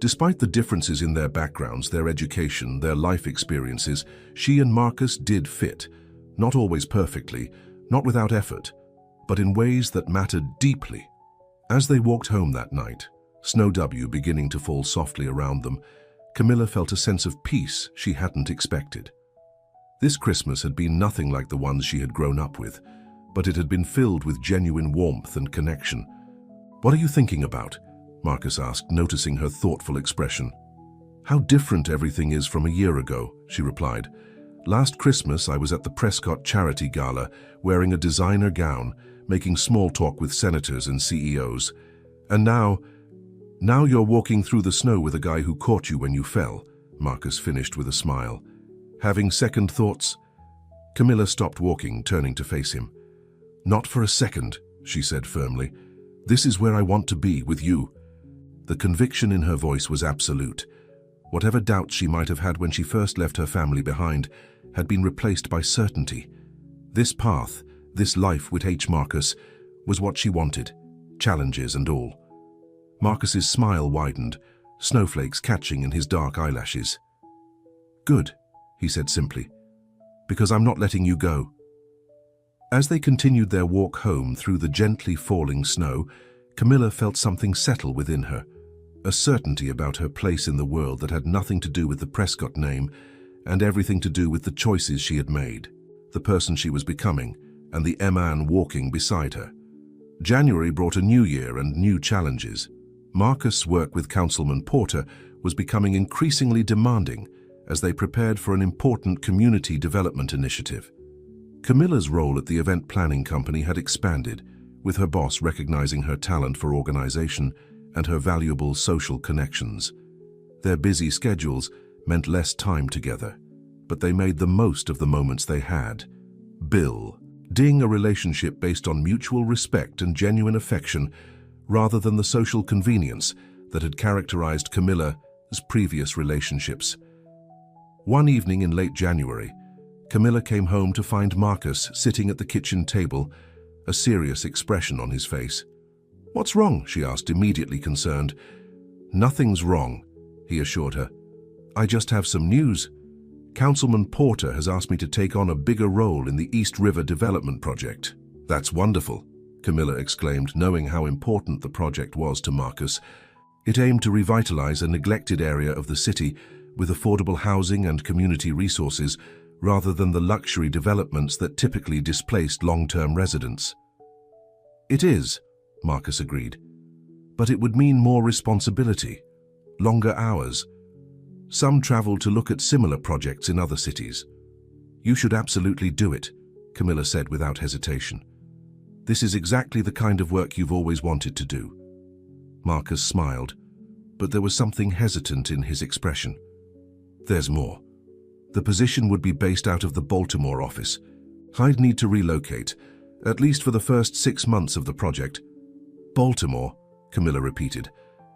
Despite the differences in their backgrounds, their education, their life experiences, she and Marcus did fit. Not always perfectly, not without effort, but in ways that mattered deeply. As they walked home that night, snow beginning to fall softly around them, Camilla felt a sense of peace she hadn't expected. This Christmas had been nothing like the ones she had grown up with, but it had been filled with genuine warmth and connection. "What are you thinking about?" Marcus asked, noticing her thoughtful expression. "How different everything is from a year ago," she replied. "Last Christmas I was at the Prescott Charity Gala, wearing a designer gown, making small talk with senators and CEOs. And now you're walking through the snow with a guy who caught you when you fell," Marcus finished with a smile. "Having second thoughts?" Camilla stopped walking, turning to face him. "Not for a second," she said firmly. "This is where I want to be, with you." The conviction in her voice was absolute. Whatever doubts she might have had when she first left her family behind had been replaced by certainty. This path, this life with Marcus, was what she wanted, challenges and all. Marcus's smile widened, snowflakes catching in his dark eyelashes. "Good," he said simply, "because I'm not letting you go." As they continued their walk home through the gently falling snow, Camilla felt something settle within her, a certainty about her place in the world that had nothing to do with the Prescott name and everything to do with the choices she had made, the person she was becoming, and the man walking beside her. January brought a new year and new challenges. Marcus' work with Councilman Porter was becoming increasingly demanding as they prepared for an important community development initiative. Camilla's role at the event planning company had expanded, with her boss recognizing her talent for organization and her valuable social connections. Their busy schedules meant less time together, but they made the most of the moments they had. Building a relationship based on mutual respect and genuine affection, rather than the social convenience that had characterized Camilla's previous relationships. One evening in late January, Camilla came home to find Marcus sitting at the kitchen table, a serious expression on his face. "What's wrong?" she asked, immediately concerned. "Nothing's wrong," he assured her. "I just have some news. Councilman Porter has asked me to take on a bigger role in the East River Development Project." "That's wonderful," Camilla exclaimed, knowing how important the project was to Marcus. It aimed to revitalize a neglected area of the city with affordable housing and community resources, rather than the luxury developments that typically displaced long-term residents. "It is," Marcus agreed, "but it would mean more responsibility, longer hours. Some travel to look at similar projects in other cities." "You should absolutely do it," Camilla said without hesitation. This is exactly the kind of work you've always wanted to do. Marcus smiled, but there was something hesitant in his expression. There's more. The position would be based out of the Baltimore office. I'd need to relocate, at least for the first 6 months of the project. Baltimore, Camilla repeated,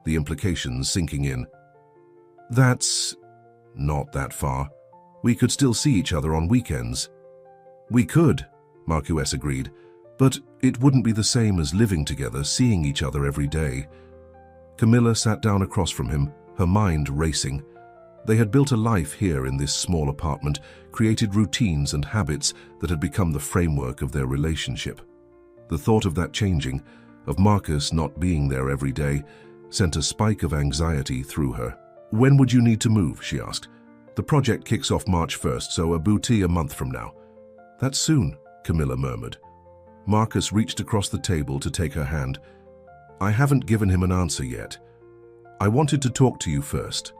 the implications sinking in. That's not that far. We could still see each other on weekends. We could, Marcus agreed, but it wouldn't be the same as living together, seeing each other every day. Camilla sat down across from him, her mind racing. They had built a life here in this small apartment, created routines and habits that had become the framework of their relationship. The thought of that changing, of Marcus not being there every day, sent a spike of anxiety through her. When would you need to move, she asked. The project kicks off March 1st, so a month from now. That's soon, Camilla murmured. Marcus reached across the table to take her hand. I haven't given him an answer yet. I wanted to talk to you first.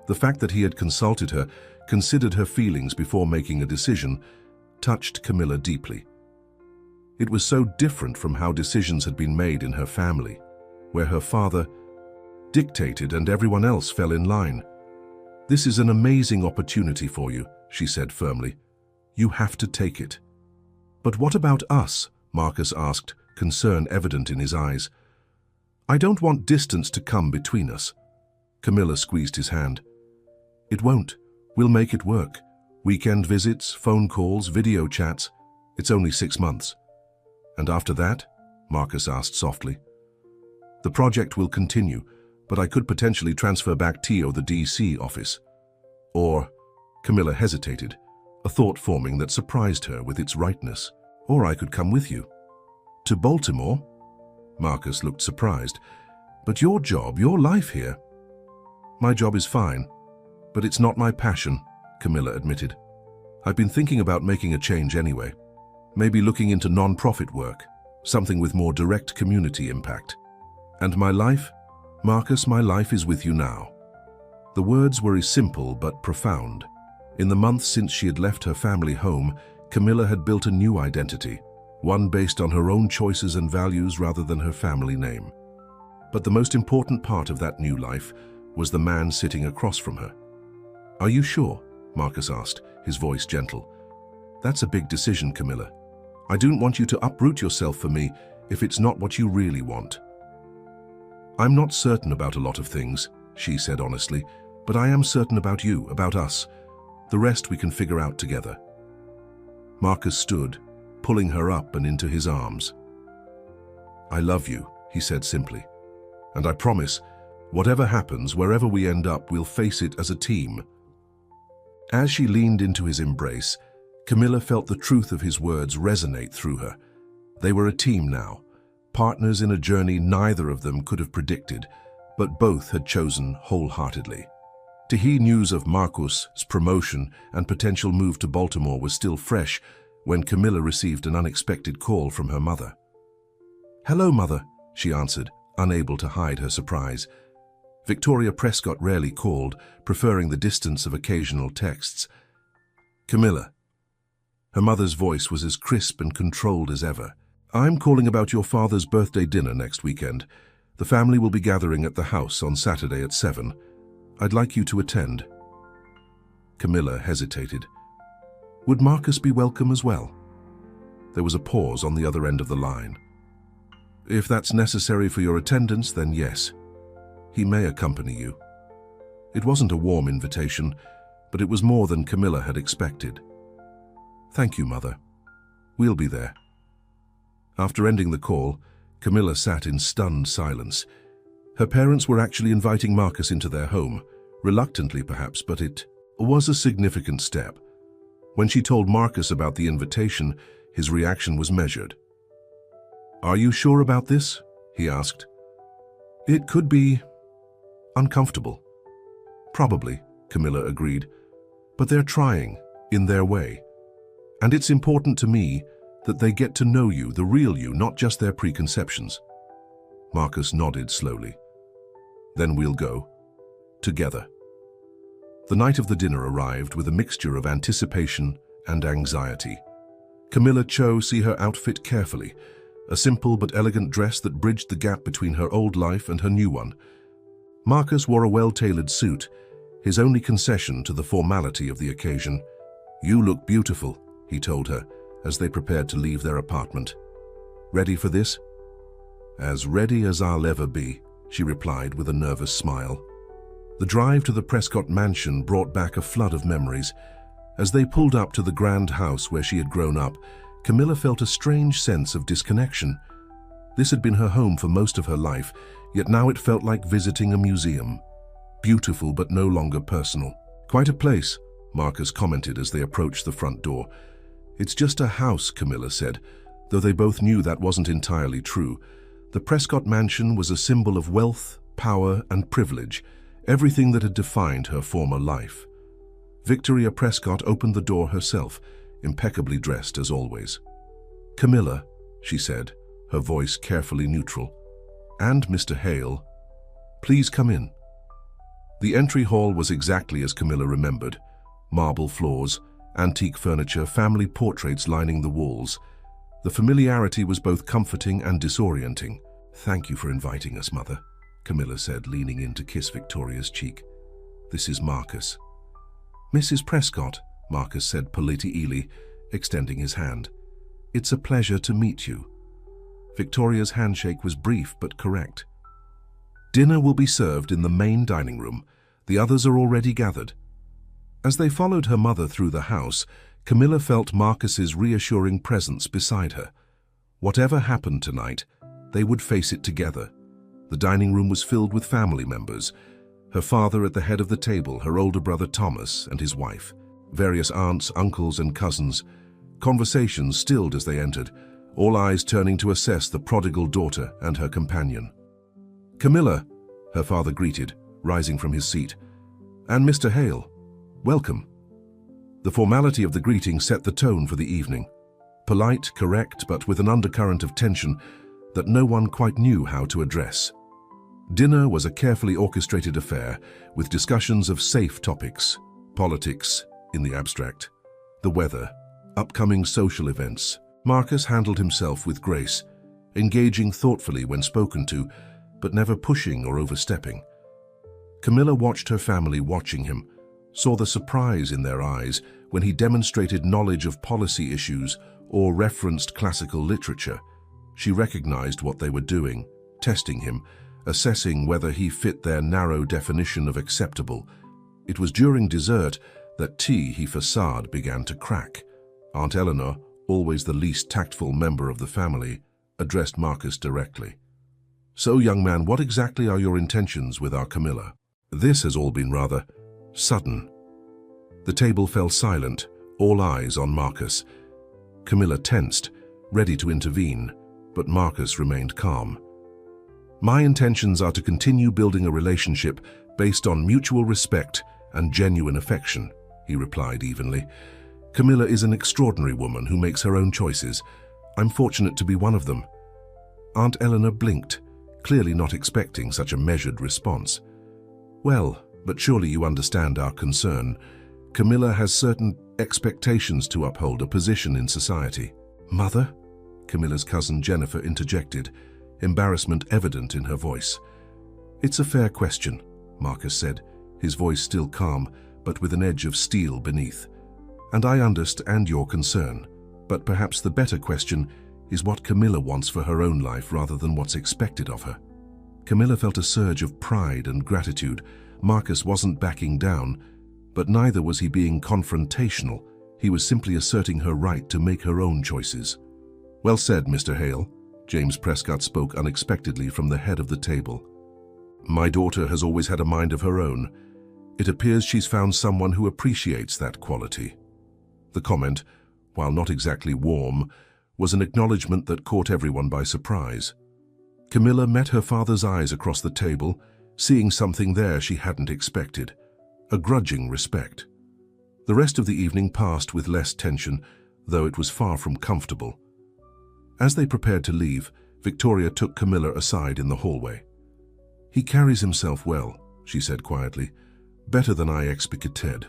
The fact that he had consulted her, considered her feelings before making a decision, touched Camilla deeply. It was so different from how decisions had been made in her family, where her father dictated and everyone else fell in line. This is an amazing opportunity for you, she said firmly. You have to take it. But what about us? Marcus asked, concern evident in his eyes. I don't want distance to come between us. Camilla squeezed his hand. It won't. We'll make it work. Weekend visits, phone calls, video chats. It's only 6 months. And after that? Marcus asked softly. The project will continue, but I could potentially transfer back to the DC office. Or, Camilla hesitated, a thought forming that surprised her with its rightness. Or I could come with you. To Baltimore? Marcus looked surprised. But your job, your life here. My job is fine, but it's not my passion, Camilla admitted. I've been thinking about making a change anyway. Maybe looking into non-profit work, something with more direct community impact. And my life? Marcus, my life is with you now. The words were simple but profound. In the months since she had left her family home, Camilla had built a new identity, one based on her own choices and values rather than her family name. But the most important part of that new life was the man sitting across from her. Are you sure? Marcus asked, his voice gentle. That's a big decision, Camilla. I don't want you to uproot yourself for me if it's not what you really want. I'm not certain about a lot of things, she said honestly, but I am certain about you, about us. The rest we can figure out together. Marcus stood, pulling her up and into his arms. I love you, he said simply. And I promise, whatever happens, wherever we end up, we'll face it as a team. As she leaned into his embrace, Camilla felt the truth of his words resonate through her. They were a team now, partners in a journey neither of them could have predicted, but both had chosen wholeheartedly. To hear news of Marcus's promotion and potential move to Baltimore was still fresh when Camilla received an unexpected call from her mother. Hello, Mother, she answered, unable to hide her surprise. Victoria Prescott rarely called, preferring the distance of occasional texts. Camilla. Her mother's voice was as crisp and controlled as ever. I'm calling about your father's birthday dinner next weekend. The family will be gathering at the house on Saturday at 7. I'd like you to attend. Camilla hesitated. Would Marcus be welcome as well? There was a pause on the other end of the line. If that's necessary for your attendance, then yes. He may accompany you. It wasn't a warm invitation, but it was more than Camilla had expected. Thank you, Mother. We'll be there. After ending the call, Camilla sat in stunned silence. Her parents were actually inviting Marcus into their home, reluctantly perhaps, but it was a significant step. When she told Marcus about the invitation, his reaction was measured. Are you sure about this? He asked. It could be uncomfortable. Probably, Camilla agreed. But they're trying, in their way. And it's important to me that they get to know you, the real you, not just their preconceptions. Marcus nodded slowly. Then we'll go. Together. The night of the dinner arrived with a mixture of anticipation and anxiety. Camilla chose her outfit carefully, a simple but elegant dress that bridged the gap between her old life and her new one. Marcus wore a well-tailored suit, his only concession to the formality of the occasion. "You look beautiful," he told her, as they prepared to leave their apartment. "Ready for this?" "As ready as I'll ever be," she replied with a nervous smile. The drive to the Prescott mansion brought back a flood of memories. As they pulled up to the grand house where she had grown up, Camilla felt a strange sense of disconnection. This had been her home for most of her life, yet now it felt like visiting a museum. Beautiful but no longer personal. "Quite a place," Marcus commented as they approached the front door. "It's just a house," Camilla said, though they both knew that wasn't entirely true. The Prescott mansion was a symbol of wealth, power, and privilege, everything that had defined her former life. Victoria Prescott opened the door herself, impeccably dressed as always. "Camilla," she said, her voice carefully neutral, "and Mr. Hale, please come in." The entry hall was exactly as Camilla remembered. Marble floors, antique furniture, family portraits lining the walls. The familiarity was both comforting and disorienting. "Thank you for inviting us, Mother," Camilla said, leaning in to kiss Victoria's cheek. "This is Marcus." "Mrs. Prescott," Marcus said politely, extending his hand. "It's a pleasure to meet you." Victoria's handshake was brief but correct. "Dinner will be served in the main dining room. The others are already gathered." As they followed her mother through the house, Camilla felt Marcus's reassuring presence beside her. Whatever happened tonight, they would face it together. The dining room was filled with family members. Her father at the head of the table, her older brother Thomas and his wife, various aunts, uncles, and cousins. Conversations stilled as they entered, all eyes turning to assess the prodigal daughter and her companion. "Camilla," her father greeted, rising from his seat, "and Mr. Hale, welcome." The formality of the greeting set the tone for the evening. Polite, correct, but with an undercurrent of tension that no one quite knew how to address. Dinner was a carefully orchestrated affair, with discussions of safe topics: politics, in the abstract, the weather, upcoming social events. Marcus handled himself with grace, engaging thoughtfully when spoken to, but never pushing or overstepping. Camilla watched her family watching him, saw the surprise in their eyes when he demonstrated knowledge of policy issues or referenced classical literature. She recognized what they were doing, testing him, assessing whether he fit their narrow definition of acceptable. It was during dessert that he facade began to crack. Aunt Eleanor, always the least tactful member of the family, addressed Marcus directly. "So, young man, what exactly are your intentions with our Camilla?" This has all been rather sudden. The table fell silent, all eyes on Marcus. Camilla tensed, ready to intervene, but Marcus remained calm. "My intentions are to continue building a relationship based on mutual respect and genuine affection," he replied evenly. "Camilla is an extraordinary woman who makes her own choices. I'm fortunate to be one of them." Aunt Eleanor blinked, clearly not expecting such a measured response. "Well, but surely you understand our concern. Camilla has certain expectations to uphold, a position in society." "Mother?" Camilla's cousin Jennifer interjected, embarrassment evident in her voice. "It's a fair question," Marcus said, his voice still calm, but with an edge of steel beneath. "And I understand your concern, but perhaps the better question is what Camilla wants for her own life rather than what's expected of her." Camilla felt a surge of pride and gratitude. Marcus wasn't backing down, but neither was he being confrontational. He was simply asserting her right to make her own choices. "Well said, Mr. Hale," James Prescott spoke unexpectedly from the head of the table. "My daughter has always had a mind of her own. It appears she's found someone who appreciates that quality." The comment, while not exactly warm, was an acknowledgement that caught everyone by surprise. Camilla met her father's eyes across the table, seeing something there she hadn't expected, a grudging respect. The rest of the evening passed with less tension, though it was far from comfortable. As they prepared to leave, Victoria took Camilla aside in the hallway. "He carries himself well," she said quietly, "better than I expected."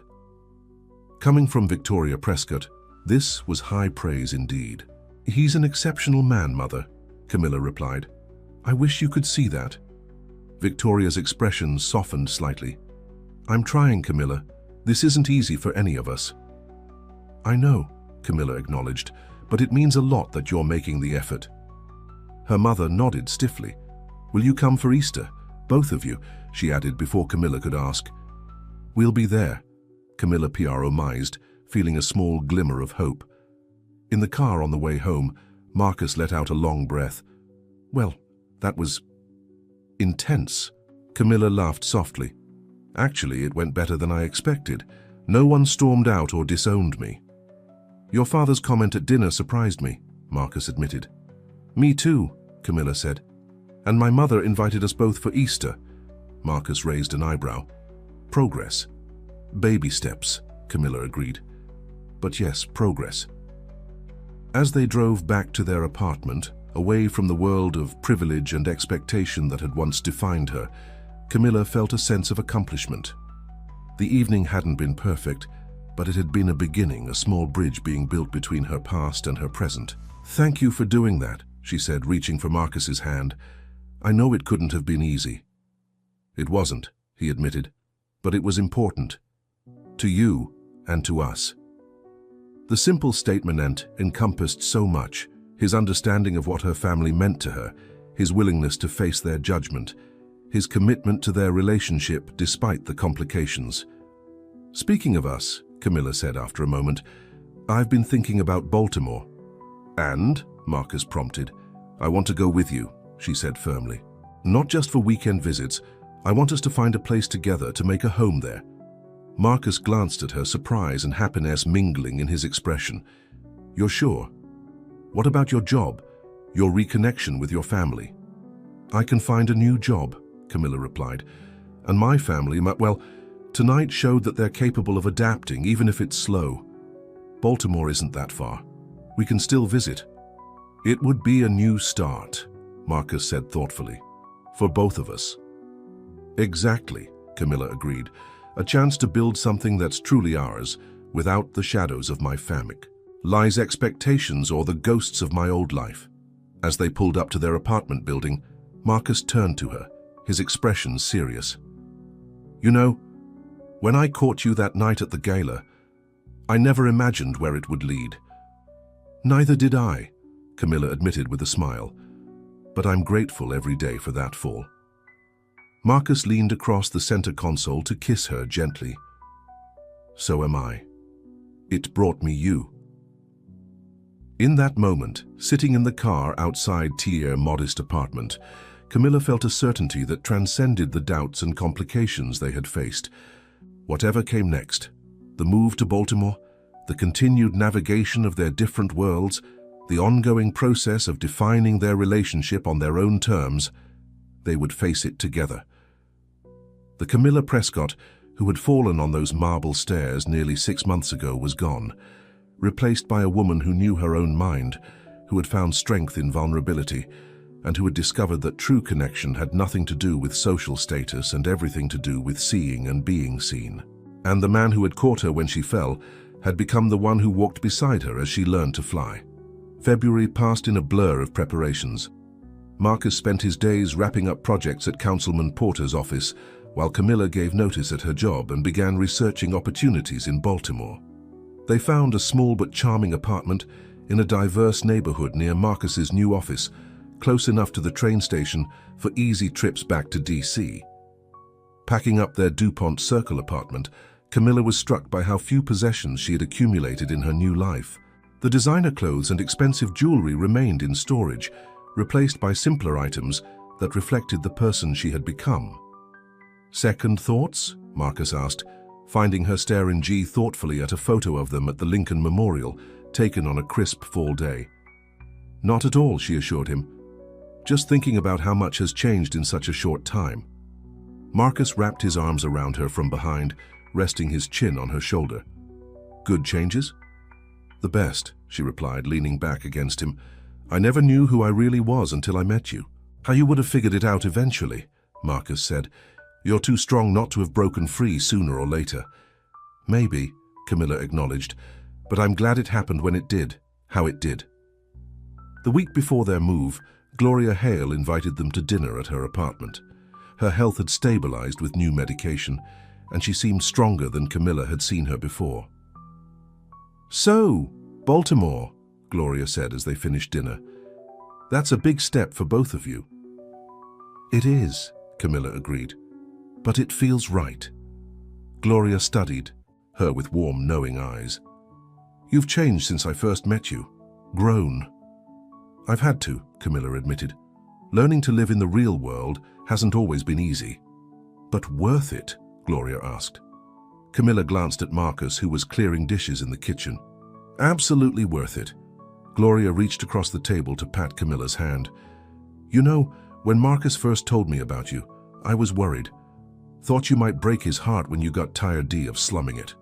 Coming from Victoria Prescott, This was high praise indeed. "He's an exceptional man, Mother," Camilla replied. "I wish you could see that." Victoria's expression softened slightly. "I'm trying, Camilla. This isn't easy for any of us." "I know," Camilla acknowledged, "but it means a lot that you're making the effort." Her mother nodded stiffly. "Will you come for Easter? Both of you," she added before Camilla could ask. "We'll be there," Camilla promised, feeling a small glimmer of hope. In the car on the way home, Marcus let out a long breath. "Well, that was intense." Camilla laughed softly. "Actually, it went better than I expected. No one stormed out or disowned me." "Your father's comment at dinner surprised me," Marcus admitted. "Me too," Camilla said. "And my mother invited us both for Easter." Marcus raised an eyebrow. "Progress." "Baby steps," Camilla agreed. "But yes, progress." As they drove back to their apartment, away from the world of privilege and expectation that had once defined her, Camilla felt a sense of accomplishment. The evening hadn't been perfect, but it had been a beginning, a small bridge being built between her past and her present. "Thank you for doing that," she said, reaching for Marcus's hand. "I know it couldn't have been easy." "It wasn't," he admitted, "but it was important. To you and to us." The simple statement encompassed so much: his understanding of what her family meant to her, his willingness to face their judgment, his commitment to their relationship despite the complications. "Speaking of us," Camilla said after a moment, "I've been thinking about Baltimore." "And?" Marcus prompted. "I want to go with you," she said firmly. "Not just for weekend visits. I want us to find a place together, to make a home there." Marcus glanced at her, surprise and happiness mingling in his expression. "You're sure? What about your job, your reconnection with your family?" "I can find a new job," Camilla replied. "And my family, well, tonight showed that they're capable of adapting, even if it's slow. Baltimore isn't that far. We can still visit." "It would be a new start," Marcus said thoughtfully. "For both of us." "Exactly," Camilla agreed. "A chance to build something that's truly ours, without the shadows of my family, lies expectations or the ghosts of my old life." As they pulled up to their apartment building, Marcus turned to her, his expression serious. "You know, when I caught you that night at the gala, I never imagined where it would lead." "Neither did I," Camilla admitted with a smile. "But I'm grateful every day for that fall." Marcus leaned across the center console to kiss her gently. "So am I. It brought me you." In that moment, sitting in the car outside Tier's modest apartment, Camilla felt a certainty that transcended the doubts and complications they had faced. Whatever came next, the move to Baltimore, the continued navigation of their different worlds, the ongoing process of defining their relationship on their own terms, they would face it together. The Camilla Prescott, who had fallen on those marble stairs nearly 6 months ago, was gone, replaced by a woman who knew her own mind, who had found strength in vulnerability, and who had discovered that true connection had nothing to do with social status and everything to do with seeing and being seen. And the man who had caught her when she fell had become the one who walked beside her as she learned to fly. February passed in a blur of preparations. Marcus spent his days wrapping up projects at Councilman Porter's office, while Camilla gave notice at her job and began researching opportunities in Baltimore. They found a small but charming apartment in a diverse neighborhood near Marcus's new office, close enough to the train station for easy trips back to D.C. Packing up their DuPont Circle apartment, Camilla was struck by how few possessions she had accumulated in her new life. The designer clothes and expensive jewelry remained in storage, replaced by simpler items that reflected the person she had become. "Second thoughts?" Marcus asked, finding her staring thoughtfully at a photo of them at the Lincoln Memorial, taken on a crisp fall day. "Not at all," she assured him. "Just thinking about how much has changed in such a short time." Marcus wrapped his arms around her from behind, resting his chin on her shoulder. "Good changes?" "The best," she replied, leaning back against him. "I never knew who I really was until I met you." "How you would have figured it out eventually," Marcus said. "You're too strong not to have broken free sooner or later." "Maybe," Camilla acknowledged, but I'm glad it happened when it did, how it did. The week before their move, Gloria Hale invited them to dinner at her apartment. Her health had stabilized with new medication, and she seemed stronger than Camilla had seen her before. "So, Baltimore," Gloria said as they finished dinner. "That's a big step for both of you." "It is," Camilla agreed, "but it feels right." Gloria studied, her with warm, knowing eyes. "You've changed since I first met you. Grown." "I've had to," Camilla admitted. "Learning to live in the real world hasn't always been easy." "But worth it?" Gloria asked. Camilla glanced at Marcus, who was clearing dishes in the kitchen. "Absolutely worth it." Gloria reached across the table to pat Camilla's hand. "You know, when Marcus first told me about you, I was worried. Thought you might break his heart when you got tired of slumming it."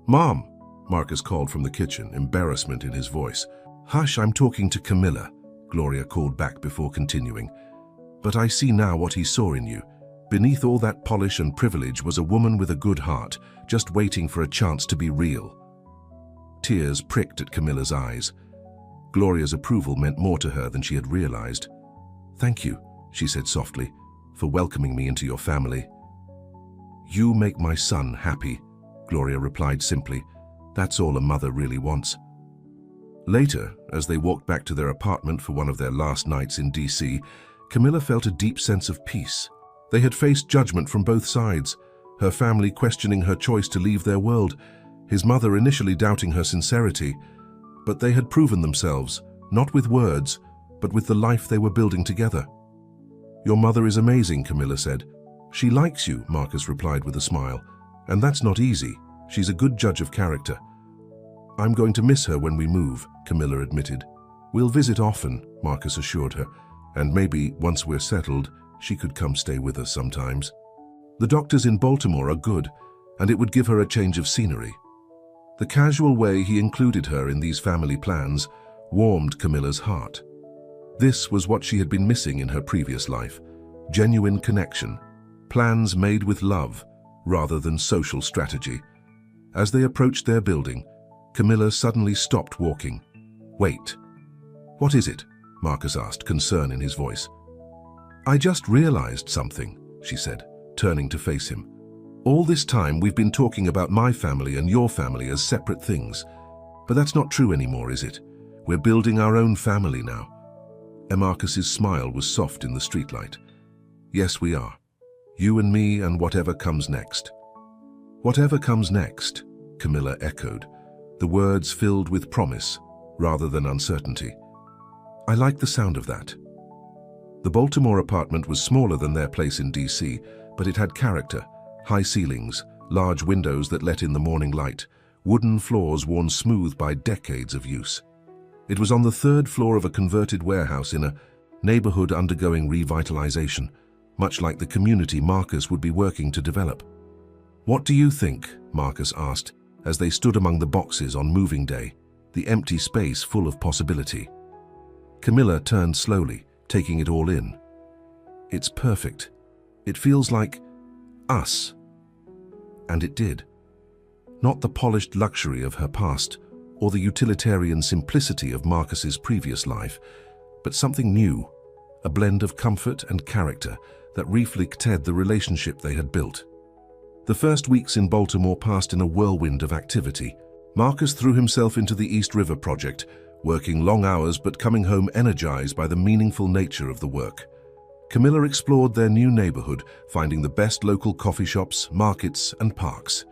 "Mom," Marcus called from the kitchen, embarrassment in his voice. "Hush, I'm talking to Camilla," Gloria called back before continuing. "But I see now what he saw in you. Beneath all that polish and privilege was a woman with a good heart, just waiting for a chance to be real." Tears pricked at Camilla's eyes. Gloria's approval meant more to her than she had realized. "Thank you," she said softly, "for welcoming me into your family." "You make my son happy," Gloria replied simply. "That's all a mother really wants." Later, as they walked back to their apartment for one of their last nights in DC, Camilla felt a deep sense of peace. They had faced judgment from both sides, her family questioning her choice to leave their world, his mother initially doubting her sincerity, but they had proven themselves, not with words, but with the life they were building together. "Your mother is amazing," Camilla said. "She likes you," Marcus replied with a smile. "And that's not easy. She's a good judge of character." "I'm going to miss her when we move," Camilla admitted. "We'll visit often," Marcus assured her, "and maybe, once we're settled, she could come stay with us sometimes. The doctors in Baltimore are good, and it would give her a change of scenery." The casual way he included her in these family plans warmed Camilla's heart. This was what she had been missing in her previous life: genuine connection, plans made with love rather than social strategy. As they approached their building, Camilla suddenly stopped walking. "Wait. What is it?" Marcus asked, concern in his voice. "I just realized something," she said, turning to face him. "All this time we've been talking about my family and your family as separate things. But that's not true anymore, is it? We're building our own family now." Marcus's smile was soft in the streetlight. "Yes, we are. You and me and whatever comes next." "Whatever comes next," Camilla echoed, the words filled with promise rather than uncertainty. "I like the sound of that." The Baltimore apartment was smaller than their place in DC, but it had character: high ceilings, large windows that let in the morning light, wooden floors worn smooth by decades of use. It was on the third floor of a converted warehouse in a neighborhood undergoing revitalization, much like the community Marcus would be working to develop. "What do you think?" Marcus asked, as they stood among the boxes on moving day, the empty space full of possibility. Camilla turned slowly, taking it all in. "It's perfect. It feels like us." And it did. Not the polished luxury of her past, or the utilitarian simplicity of Marcus's previous life, but something new, a blend of comfort and character that reflected the relationship they had built. The first weeks in Baltimore passed in a whirlwind of activity. Marcus threw himself into the East River project, working long hours but coming home energized by the meaningful nature of the work. Camilla explored their new neighborhood, finding the best local coffee shops, markets, and parks.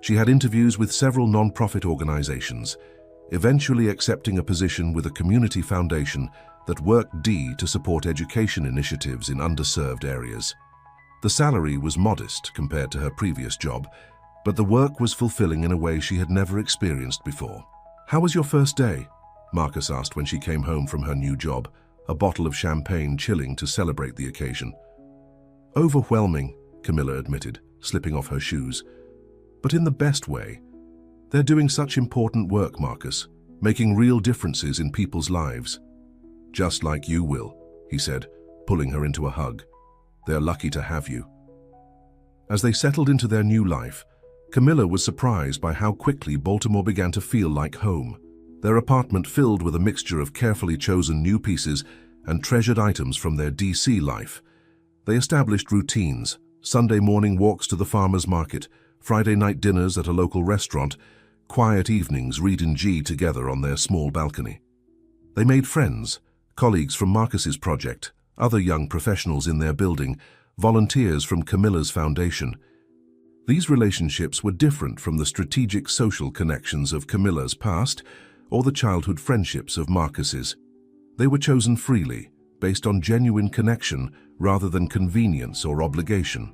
She had interviews with several non-profit organizations, eventually accepting a position with a community foundation that worked to support education initiatives in underserved areas. The salary was modest compared to her previous job, but the work was fulfilling in a way she had never experienced before. "How was your first day?" Marcus asked when she came home from her new job, a bottle of champagne chilling to celebrate the occasion. "Overwhelming," Camilla admitted, slipping off her shoes. "But in the best way. They're doing such important work, Marcus, making real differences in people's lives." "Just like you will," he said, pulling her into a hug. "They're lucky to have you." As they settled into their new life, Camilla was surprised by how quickly Baltimore began to feel like home. Their apartment filled with a mixture of carefully chosen new pieces and treasured items from their DC life. They established routines: Sunday morning walks to the farmer's market, Friday night dinners at a local restaurant, quiet evenings reading G together on their small balcony. They made friends, colleagues from Marcus's project, other young professionals in their building, volunteers from Camilla's foundation. These relationships were different from the strategic social connections of Camilla's past or the childhood friendships of Marcus's. They were chosen freely, based on genuine connection rather than convenience or obligation.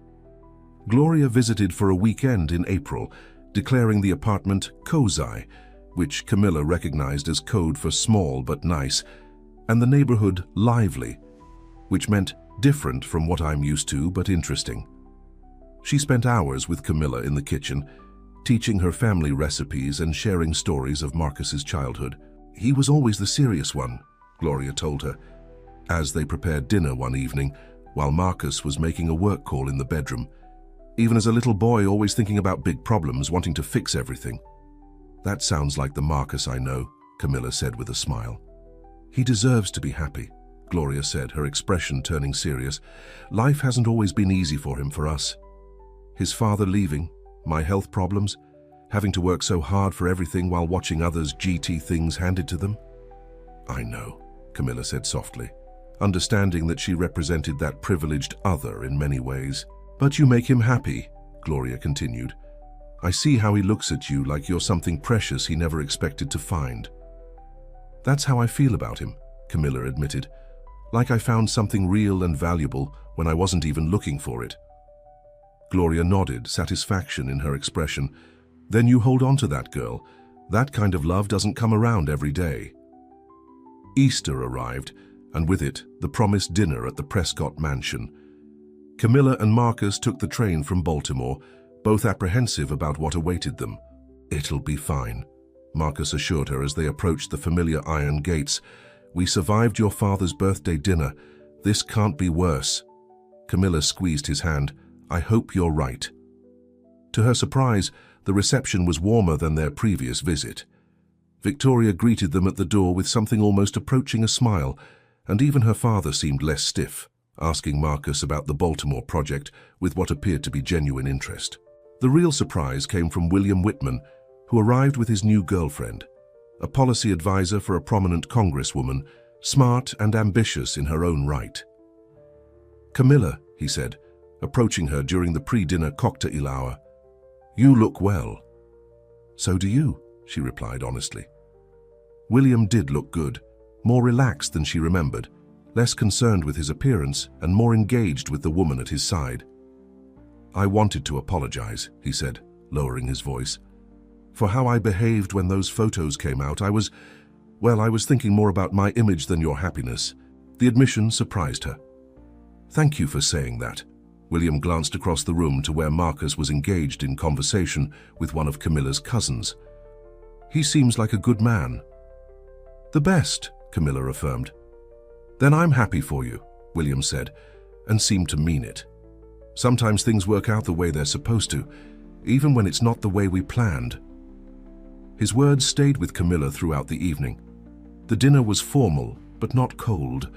Gloria visited for a weekend in April, declaring the apartment cozy, which Camilla recognized as code for small but nice, and the neighborhood lively, which meant different from what I'm used to but interesting. She spent hours with Camilla in the kitchen, teaching her family recipes and sharing stories of Marcus's childhood. He was always the serious one, Gloria told her, as they prepared dinner one evening while Marcus was making a work call in the bedroom. Even as a little boy, always thinking about big problems, wanting to fix everything. That sounds like the Marcus I know, Camilla said with a smile. He deserves to be happy, Gloria said, her expression turning serious. Life hasn't always been easy for him, for us. His father leaving, my health problems, having to work so hard for everything while watching others' GT things handed to them. I know, Camilla said softly, understanding that she represented that privileged other in many ways. But you make him happy, Gloria continued. I see how he looks at you like you're something precious he never expected to find. That's how I feel about him, Camilla admitted, like I found something real and valuable when I wasn't even looking for it. Gloria nodded, satisfaction in her expression. Then you hold on to that girl. That kind of love doesn't come around every day. Easter arrived, and with it, the promised dinner at the Prescott mansion. Camilla and Marcus took the train from Baltimore, both apprehensive about what awaited them. It'll be fine, Marcus assured her as they approached the familiar iron gates. We survived your father's birthday dinner. This can't be worse. Camilla squeezed his hand. I hope you're right. To her surprise, the reception was warmer than their previous visit. Victoria greeted them at the door with something almost approaching a smile, and even her father seemed less stiff, asking Marcus about the Baltimore project with what appeared to be genuine interest. The real surprise came from William Whitman, who arrived with his new girlfriend, a policy advisor for a prominent congresswoman, smart and ambitious in her own right. Camilla, he said, approaching her during the pre-dinner cocktail hour. You look well. So do you, she replied honestly. William did look good, more relaxed than she remembered, less concerned with his appearance and more engaged with the woman at his side. I wanted to apologize, he said, lowering his voice. For how I behaved when those photos came out, I was thinking more about my image than your happiness. The admission surprised her. Thank you for saying that. William glanced across the room to where Marcus was engaged in conversation with one of Camilla's cousins. He seems like a good man. The best, Camilla affirmed. Then I'm happy for you, William said, and seemed to mean it. Sometimes things work out the way they're supposed to, even when it's not the way we planned. His words stayed with Camilla throughout the evening. The dinner was formal, but not cold,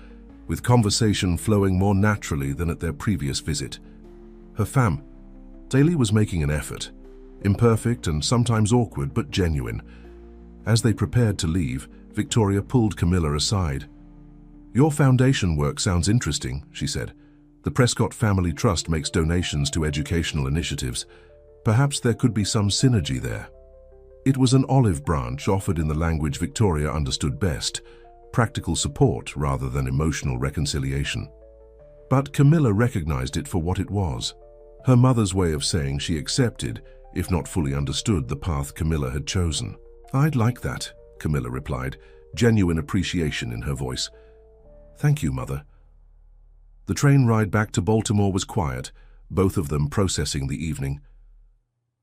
with conversation flowing more naturally than at their previous visit. Her femme, Daly, was making an effort, imperfect and sometimes awkward but genuine. As they prepared to leave, Victoria pulled Camilla aside. Your foundation work sounds interesting, she said. The Prescott Family Trust makes donations to educational initiatives. Perhaps there could be some synergy there. It was an olive branch offered in the language Victoria understood best, practical support rather than emotional reconciliation. But Camilla recognized it for what it was. Her mother's way of saying she accepted, if not fully understood, the path Camilla had chosen. I'd like that, Camilla replied, genuine appreciation in her voice. Thank you, Mother. The train ride back to Baltimore was quiet, both of them processing the evening.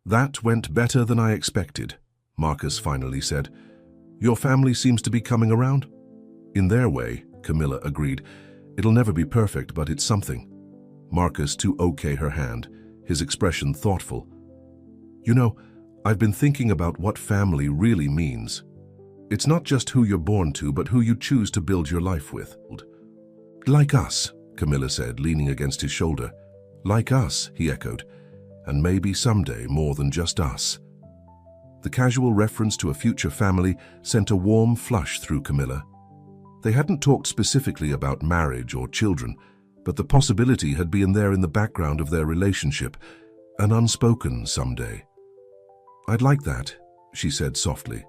That went better than I expected, Marcus finally said. Your family seems to be coming around? In their way, Camilla agreed. It'll never be perfect, but it's something. Marcus to okay her hand, his expression thoughtful. You know, I've been thinking about what family really means. It's not just who you're born to, but who you choose to build your life with. Like us, Camilla said, leaning against his shoulder. Like us, he echoed, and maybe someday more than just us. The casual reference to a future family sent a warm flush through Camilla. They hadn't talked specifically about marriage or children, but the possibility had been there in the background of their relationship, an unspoken someday. I'd like that, she said softly.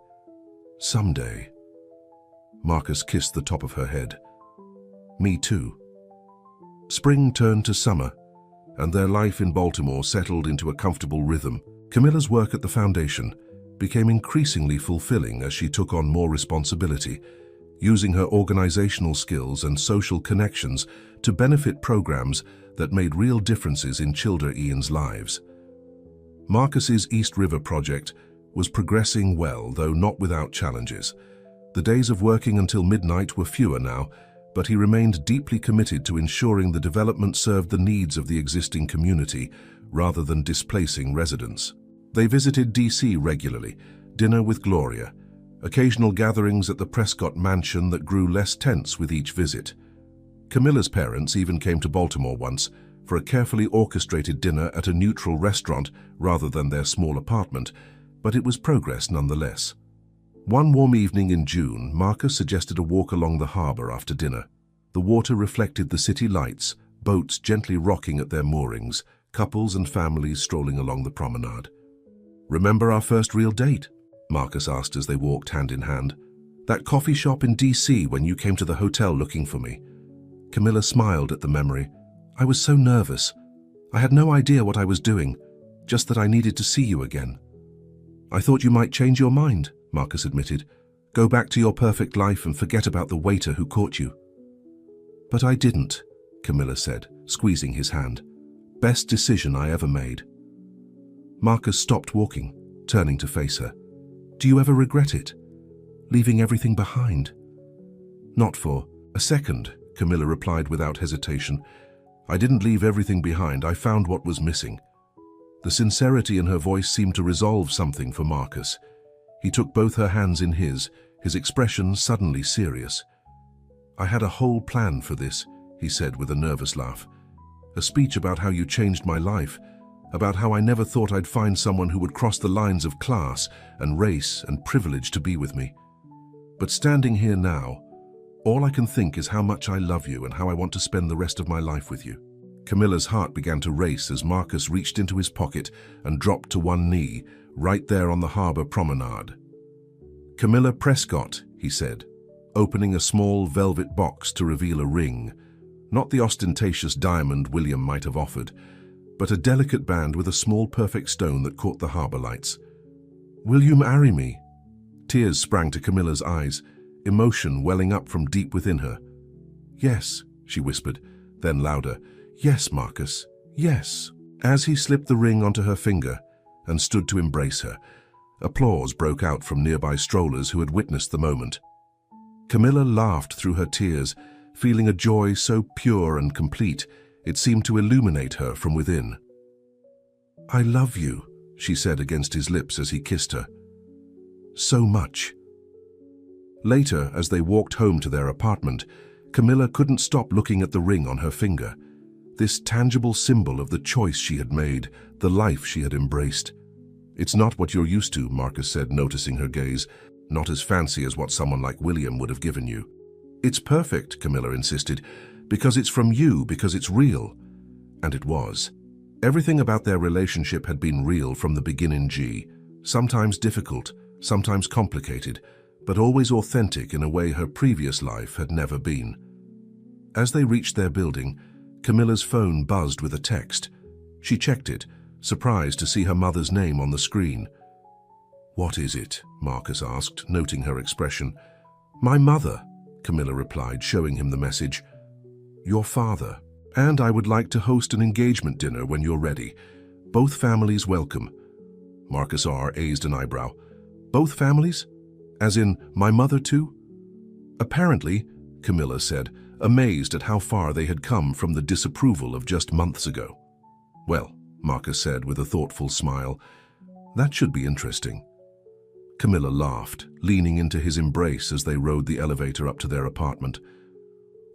Someday. Marcus kissed the top of her head. Me too. Spring turned to summer, and their life in Baltimore settled into a comfortable rhythm. Camilla's work at the foundation became increasingly fulfilling as she took on more responsibility, using her organizational skills and social connections to benefit programs that made real differences in Childer-Ian's lives. Marcus's East River project was progressing well, though not without challenges. The days of working until midnight were fewer now, but he remained deeply committed to ensuring the development served the needs of the existing community rather than displacing residents. They visited D.C. regularly, dinner with Gloria, occasional gatherings at the Prescott mansion that grew less tense with each visit. Camilla's parents even came to Baltimore once for a carefully orchestrated dinner at a neutral restaurant rather than their small apartment, but it was progress nonetheless. One warm evening in June, Marcus suggested a walk along the harbor after dinner. The water reflected the city lights, boats gently rocking at their moorings, couples and families strolling along the promenade. Remember our first real date? Marcus asked as they walked hand in hand. That coffee shop in D.C. when you came to the hotel looking for me. Camilla smiled at the memory. I was so nervous. I had no idea what I was doing, just that I needed to see you again. I thought you might change your mind, Marcus admitted. Go back to your perfect life and forget about the waiter who caught you. But I didn't, Camilla said, squeezing his hand. Best decision I ever made. Marcus stopped walking, turning to face her. Do you ever regret it? Leaving everything behind? Not for a second, Camilla replied without hesitation. I didn't leave everything behind. I found what was missing. The sincerity in her voice seemed to resolve something for Marcus. He took both her hands in his expression suddenly serious. I had a whole plan for this, he said with a nervous laugh. A speech about how you changed my life, about how I never thought I'd find someone who would cross the lines of class and race and privilege to be with me. But standing here now, all I can think is how much I love you and how I want to spend the rest of my life with you. Camilla's heart began to race as Marcus reached into his pocket and dropped to one knee, right there on the harbor promenade. Camilla Prescott, he said, opening a small velvet box to reveal a ring, not the ostentatious diamond William might have offered, but a delicate band with a small perfect stone that caught the harbor lights. Will you marry me? Tears sprang to Camilla's eyes, emotion welling up from deep within her. Yes, she whispered, then louder. Yes, Marcus, yes. As he slipped the ring onto her finger and stood to embrace her, applause broke out from nearby strollers who had witnessed the moment. Camilla laughed through her tears, feeling a joy so pure and complete it seemed to illuminate her from within. I love you, she said against his lips as he kissed her. So much. Later, as they walked home to their apartment, Camilla couldn't stop looking at the ring on her finger. This tangible symbol of the choice she had made, the life she had embraced. It's not what you're used to, Marcus said, noticing her gaze. Not as fancy as what someone like William would have given you. It's perfect, Camilla insisted, because it's from you, because it's real. And it was. Everything about their relationship had been real from the beginning, sometimes difficult, sometimes complicated, but always authentic in a way her previous life had never been. As they reached their building, Camilla's phone buzzed with a text. She checked it, surprised to see her mother's name on the screen. What is it? Marcus asked, noting her expression. My mother, Camilla replied, showing him the message. Your father. And I would like to host an engagement dinner when you're ready. Both families welcome. Marcus raised an eyebrow. Both families? As in, my mother too? Apparently, Camilla said, amazed at how far they had come from the disapproval of just months ago. Well, Marcus said with a thoughtful smile, That should be interesting. Camilla laughed, leaning into his embrace as they rode the elevator up to their apartment.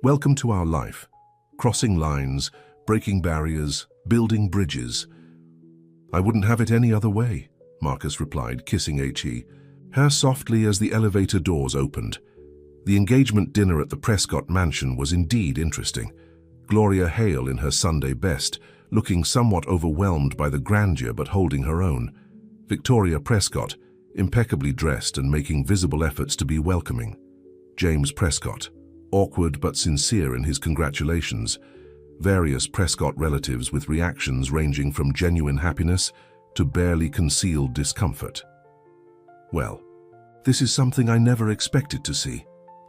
Welcome to our life. Crossing lines, breaking barriers, building bridges. I wouldn't have it any other way, Marcus replied, kissing He. Her softly as the elevator doors opened. The engagement dinner at the Prescott mansion was indeed interesting. Gloria Hale in her Sunday best, looking somewhat overwhelmed by the grandeur but holding her own. Victoria Prescott, impeccably dressed and making visible efforts to be welcoming. James Prescott, awkward but sincere in his congratulations. Various Prescott relatives with reactions ranging from genuine happiness to barely concealed discomfort. Well, this is something I never expected to see,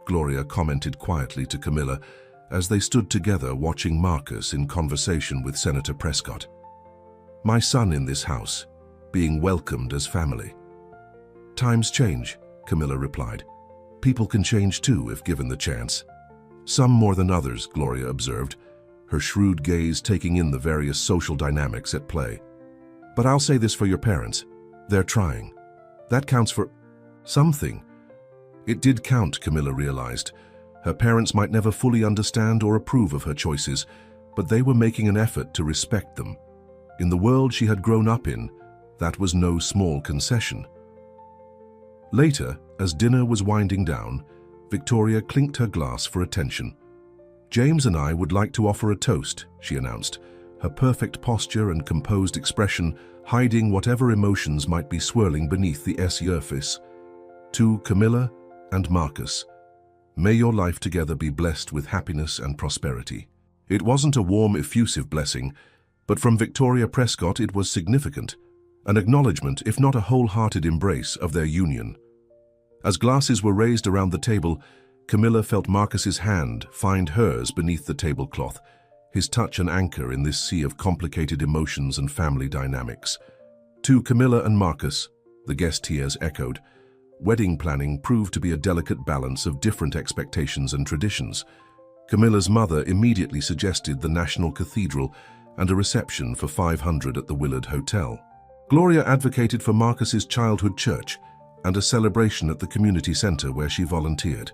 Gloria commented quietly to Camilla as they stood together watching Marcus in conversation with Senator Prescott. My son in this house, being welcomed as family. Times change, Camilla replied. People can change too if given the chance. Some more than others, Gloria observed, her shrewd gaze taking in the various social dynamics at play. But I'll say this for your parents. They're trying. That counts for something. It did count, Camilla realized. Her parents might never fully understand or approve of her choices, but they were making an effort to respect them. In the world she had grown up in, that was no small concession. Later, as dinner was winding down, Victoria clinked her glass for attention. James and I would like to offer a toast, she announced, her perfect posture and composed expression hiding whatever emotions might be swirling beneath the surface. To Camilla and Marcus. May your life together be blessed with happiness and prosperity. It wasn't a warm, effusive blessing, but from Victoria Prescott it was significant, an acknowledgement, if not a wholehearted embrace, of their union. As glasses were raised around the table, Camilla felt Marcus's hand find hers beneath the tablecloth, his touch an anchor in this sea of complicated emotions and family dynamics. To Camilla and Marcus, the guest tears echoed, wedding planning proved to be a delicate balance of different expectations and traditions. Camilla's mother immediately suggested the National Cathedral and a reception for 500 at the Willard Hotel. Gloria advocated for Marcus's childhood church and a celebration at the community center where she volunteered.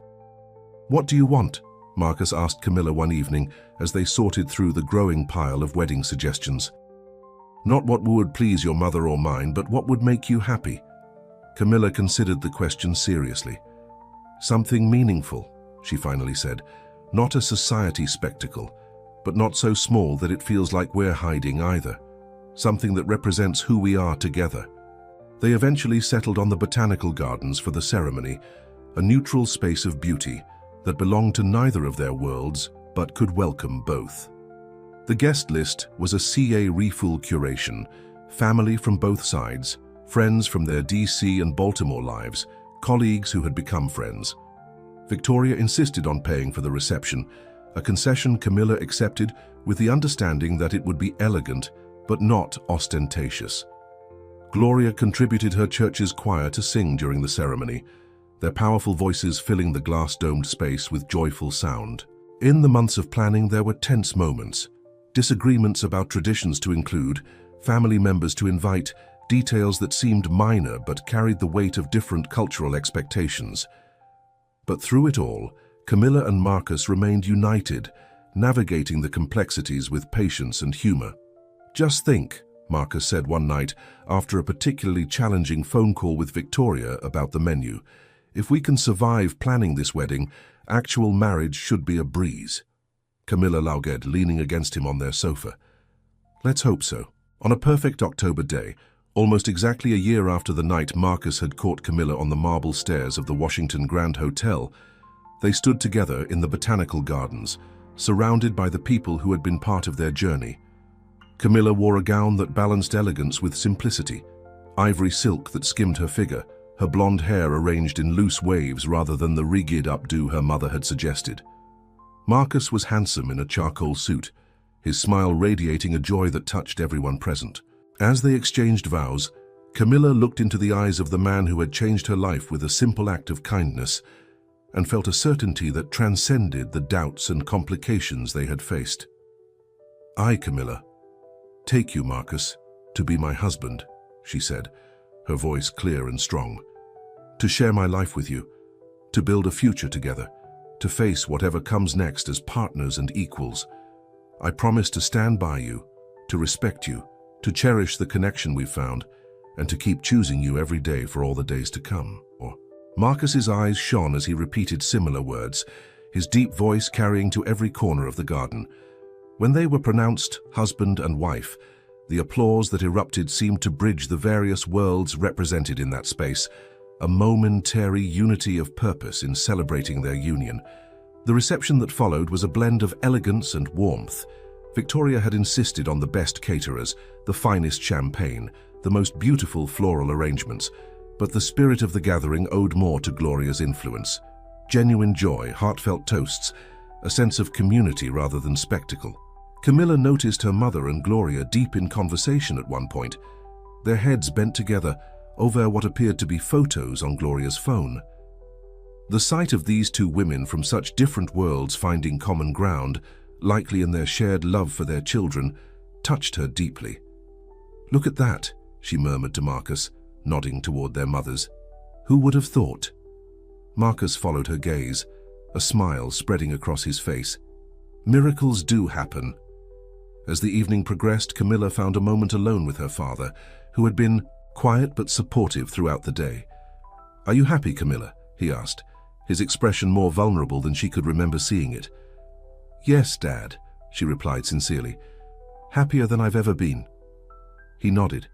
What do you want? Marcus asked Camilla one evening as they sorted through the growing pile of wedding suggestions. Not what would please your mother or mine, but what would make you happy. Camilla considered the question seriously. Something meaningful, she finally said. Not a society spectacle, but not so small that it feels like we're hiding either. Something that represents who we are together. They eventually settled on the botanical gardens for the ceremony, a neutral space of beauty that belonged to neither of their worlds but could welcome both. The guest list was a CA refuel curation, family from both sides, friends from their DC and Baltimore lives, colleagues who had become friends. Victoria insisted on paying for the reception, a concession Camilla accepted with the understanding that it would be elegant but not ostentatious. Gloria contributed her church's choir to sing during the ceremony, their powerful voices filling the glass-domed space with joyful sound. In the months of planning, there were tense moments, disagreements about traditions to include, family members to invite, details that seemed minor but carried the weight of different cultural expectations. But through it all, Camilla and Marcus remained united, navigating the complexities with patience and humor. Just think, Marcus said one night after a particularly challenging phone call with Victoria about the menu, if we can survive planning this wedding, actual marriage should be a breeze. Camilla laughed, leaning against him on their sofa. Let's hope so. On a perfect October day, almost exactly a year after the night Marcus had caught Camilla on the marble stairs of the Washington Grand Hotel, they stood together in the botanical gardens, surrounded by the people who had been part of their journey. Camilla wore a gown that balanced elegance with simplicity, ivory silk that skimmed her figure, her blonde hair arranged in loose waves rather than the rigged updo her mother had suggested. Marcus was handsome in a charcoal suit, his smile radiating a joy that touched everyone present. As they exchanged vows, Camilla looked into the eyes of the man who had changed her life with a simple act of kindness and felt a certainty that transcended the doubts and complications they had faced. I, Camilla, take you, Marcus, to be my husband, she said, her voice clear and strong. "To share my life with you, to build a future together, to face whatever comes next as partners and equals. I promise to stand by you, to respect you, to cherish the connection we've found, and to keep choosing you every day for all the days to come." Marcus's eyes shone as he repeated similar words, his deep voice carrying to every corner of the garden. When they were pronounced husband and wife, the applause that erupted seemed to bridge the various worlds represented in that space, a momentary unity of purpose in celebrating their union. The reception that followed was a blend of elegance and warmth. Victoria had insisted on the best caterers, the finest champagne, the most beautiful floral arrangements, but the spirit of the gathering owed more to Gloria's influence. Genuine joy, heartfelt toasts, a sense of community rather than spectacle. Camilla noticed her mother and Gloria deep in conversation at one point, their heads bent together over what appeared to be photos on Gloria's phone. The sight of these two women from such different worlds finding common ground, likely in their shared love for their children, touched her deeply. "Look at that," she murmured to Marcus, nodding toward their mothers. "Who would have thought?" Marcus followed her gaze, a smile spreading across his face. Miracles do happen. As the evening progressed, Camilla found a moment alone with her father, who had been quiet but supportive throughout the day. "Are you happy, Camilla?" he asked, his expression more vulnerable than she could remember seeing it. "Yes, Dad," she replied sincerely. "Happier than I've ever been." He nodded,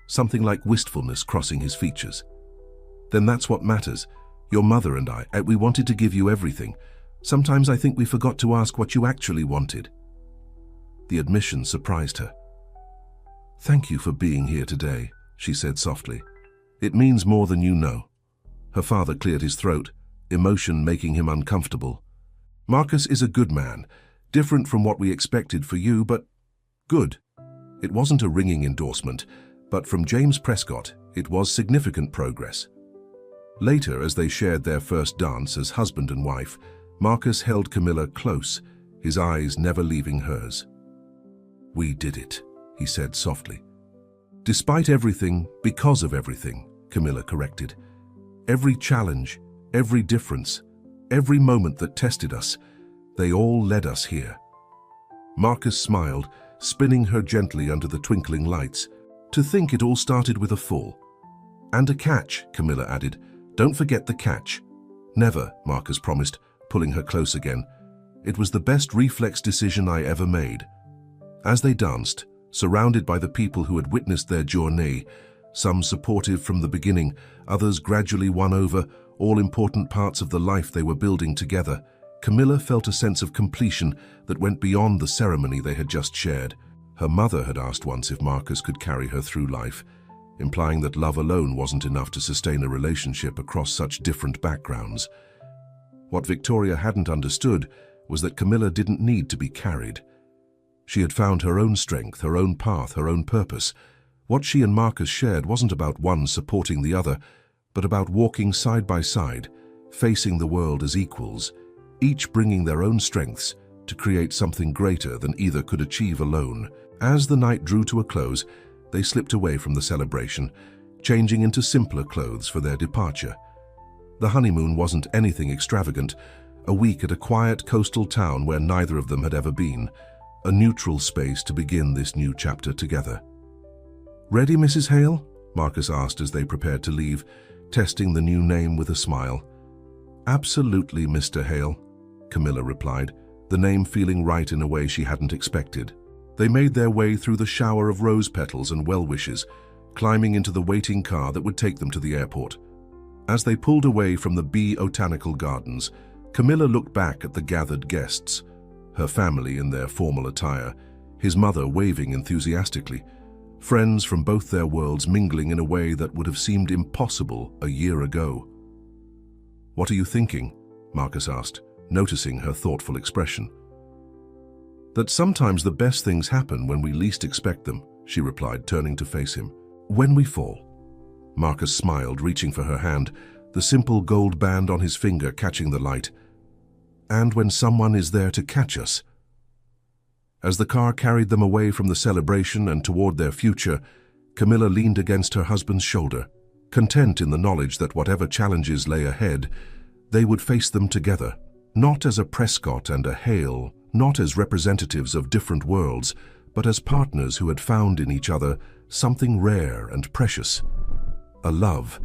something like wistfulness crossing his features. "Then that's what matters. Your mother and I, we wanted to give you everything. Sometimes I think we forgot to ask what you actually wanted." The admission surprised her. "Thank you for being here today," she said softly. "It means more than you know." Her father cleared his throat, emotion making him uncomfortable. "Marcus is a good man, different from what we expected for you, but good." It wasn't a ringing endorsement, but from James Prescott, it was significant progress. Later, as they shared their first dance as husband and wife, Marcus held Camilla close, his eyes never leaving hers. "We did it," he said softly. "Despite everything, because of everything," Camilla corrected. "Every challenge, every difference, every moment that tested us, they all led us here." Marcus smiled, spinning her gently under the twinkling lights. "To think it all started with a fall." "And a catch," Camilla added. "Don't forget the catch." "Never," Marcus promised, pulling her close again. "It was the best reflex decision I ever made." As they danced, surrounded by the people who had witnessed their journey, some supportive from the beginning, others gradually won over, all important parts of the life they were building together, Camilla felt a sense of completion that went beyond the ceremony they had just shared. Her mother had asked once if Marcus could carry her through life, implying that love alone wasn't enough to sustain a relationship across such different backgrounds. What Victoria hadn't understood was that Camilla didn't need to be carried. She had found her own strength, her own path, her own purpose. What she and Marcus shared wasn't about one supporting the other, but about walking side by side, facing the world as equals, each bringing their own strengths to create something greater than either could achieve alone. As the night drew to a close, they slipped away from the celebration, changing into simpler clothes for their departure. The honeymoon wasn't anything extravagant, a week at a quiet coastal town where neither of them had ever been, a neutral space to begin this new chapter together. "Ready, Mrs. Hale?" Marcus asked as they prepared to leave, testing the new name with a smile. "Absolutely, Mr. Hale," Camilla replied, the name feeling right in a way she hadn't expected. They made their way through the shower of rose petals and well wishes, climbing into the waiting car that would take them to the airport. As they pulled away from the botanical gardens, Camilla looked back at the gathered guests, her family in their formal attire, his mother waving enthusiastically, friends from both their worlds mingling in a way that would have seemed impossible a year ago. "What are you thinking?" Marcus asked, noticing her thoughtful expression. "That sometimes the best things happen when we least expect them," she replied, turning to face him. "When we fall." Marcus smiled, reaching for her hand, the simple gold band on his finger catching the light. "And when someone is there to catch us." As the car carried them away from the celebration and toward their future, Camilla leaned against her husband's shoulder. content in the knowledge that whatever challenges lay ahead, they would face them together, not as a Prescott and a Hale, not as representatives of different worlds, but as partners who had found in each other something rare and precious. A love,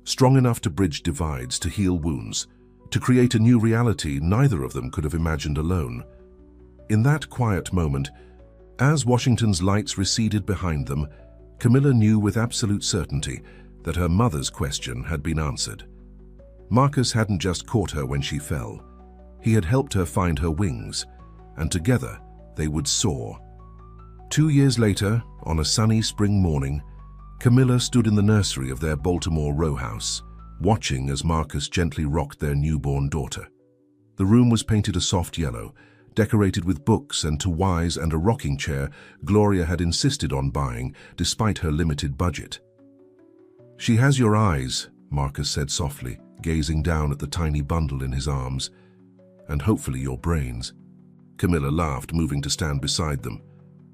strong enough to bridge divides, to heal wounds, to create a new reality neither of them could have imagined alone. In that quiet moment, as Washington's lights receded behind them, Camilla knew with absolute certainty that her mother's question had been answered. Marcus hadn't just caught her when she fell. He had helped her find her wings, and together they would soar. 2 years later, on a sunny spring morning, Camilla stood in the nursery of their Baltimore row house, watching as Marcus gently rocked their newborn daughter. The room was painted a soft yellow, decorated with books and toys and a rocking chair Gloria had insisted on buying despite her limited budget. "She has your eyes," Marcus said softly, gazing down at the tiny bundle in his arms, "and hopefully your brains." Camilla laughed, moving to stand beside them.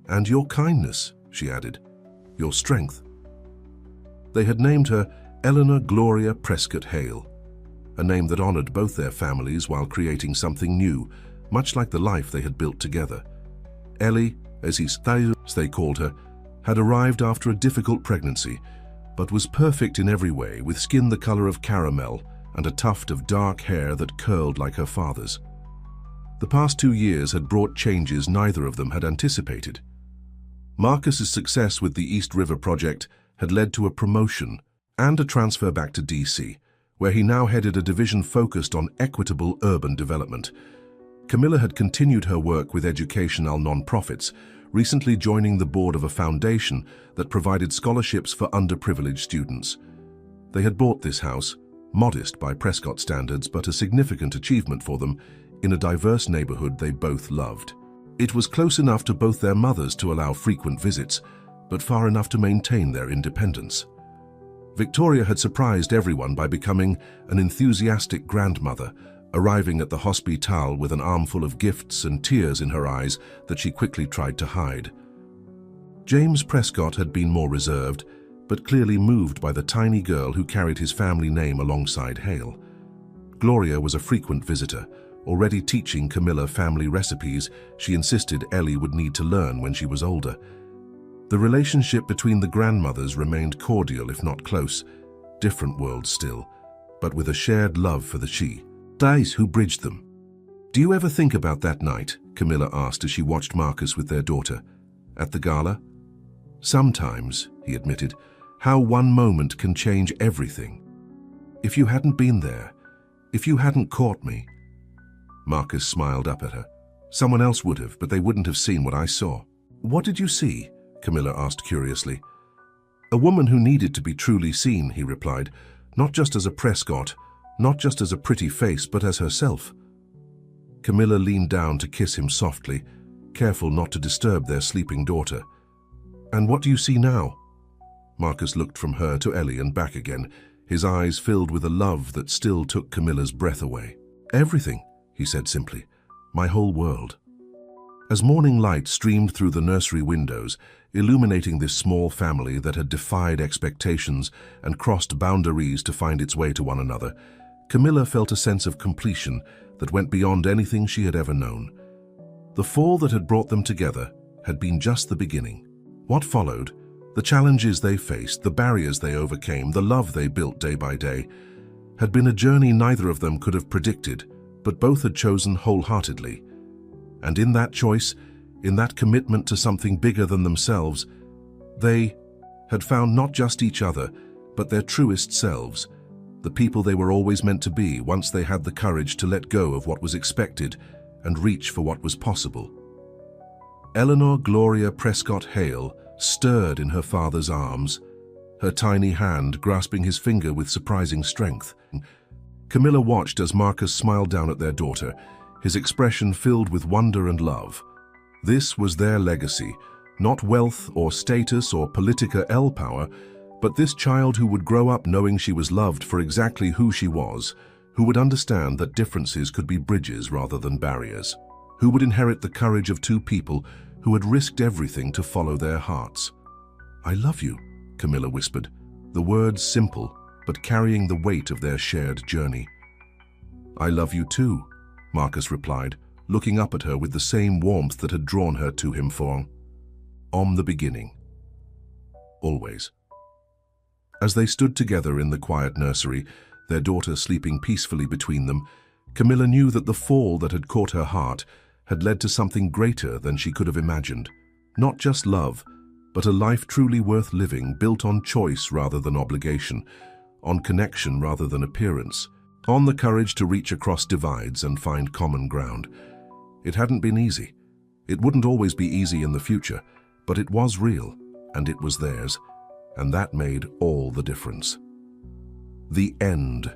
"And your kindness," she added, "your strength." They had named her Eleanor Gloria Prescott Hale, a name that honored both their families while creating something new, much like the life they had built together. Ellie, as they called her, had arrived after a difficult pregnancy, but was perfect in every way, with skin the color of caramel and a tuft of dark hair that curled like her father's. The past 2 years had brought changes neither of them had anticipated. Marcus's success with the East River project had led to a promotion and a transfer back to DC, where he now headed a division focused on equitable urban development. Camilla had continued her work with educational nonprofits, recently joining the board of a foundation that provided scholarships for underprivileged students. They had bought this house, modest by Prescott standards but a significant achievement for them, in a diverse neighborhood they both loved. It was close enough to both their mothers to allow frequent visits, but far enough to maintain their independence. Victoria had surprised everyone by becoming an enthusiastic grandmother, arriving at the hospital with an armful of gifts and tears in her eyes that she quickly tried to hide. James Prescott had been more reserved, but clearly moved by the tiny girl who carried his family name alongside Hale. Gloria was a frequent visitor, already teaching Camilla family recipes she insisted Ellie would need to learn when she was older. The relationship between the grandmothers remained cordial if not close, different worlds still, but with a shared love for the days who bridged them. "Do you ever think about that night?" Camilla asked as she watched Marcus with their daughter. "At the gala?" "Sometimes," he admitted, "how one moment can change everything. If you hadn't been there, if you hadn't caught me." Marcus smiled up at her. "Someone else would have, but they wouldn't have seen what I saw." "What did you see?" Camilla asked curiously. "A woman who needed to be truly seen," he replied, "not just as a Prescott, not just as a pretty face, but as herself." Camilla leaned down to kiss him softly, careful not to disturb their sleeping daughter. "And what do you see now?" Marcus looked from her to Ellie and back again, his eyes filled with a love that still took Camilla's breath away. "Everything," he said simply, "my whole world." As morning light streamed through the nursery windows, illuminating this small family that had defied expectations and crossed boundaries to find its way to one another, Camilla felt a sense of completion that went beyond anything she had ever known. The fall that had brought them together had been just the beginning. What followed, the challenges they faced, the barriers they overcame, the love they built day by day, had been a journey neither of them could have predicted, but both had chosen wholeheartedly. And in that choice, in that commitment to something bigger than themselves, they had found not just each other, but their truest selves, the people they were always meant to be once they had the courage to let go of what was expected and reach for what was possible. Eleanor Gloria Prescott Hale stirred in her father's arms, her tiny hand grasping his finger with surprising strength. Camilla watched as Marcus smiled down at their daughter, his expression filled with wonder and love. This was their legacy, not wealth or status or political power, but this child who would grow up knowing she was loved for exactly who she was, who would understand that differences could be bridges rather than barriers, who would inherit the courage of two people who had risked everything to follow their hearts. "I love you," Camilla whispered, the words simple, but carrying the weight of their shared journey. "I love you too," Marcus replied, looking up at her with the same warmth that had drawn her to him from the beginning. Always. As they stood together in the quiet nursery, their daughter sleeping peacefully between them, Camilla knew that the fall that had caught her heart had led to something greater than she could have imagined. Not just love, but a life truly worth living, built on choice rather than obligation, on connection rather than appearance, on the courage to reach across divides and find common ground. It hadn't been easy. It wouldn't always be easy in the future, but it was real, and it was theirs, and that made all the difference. The end.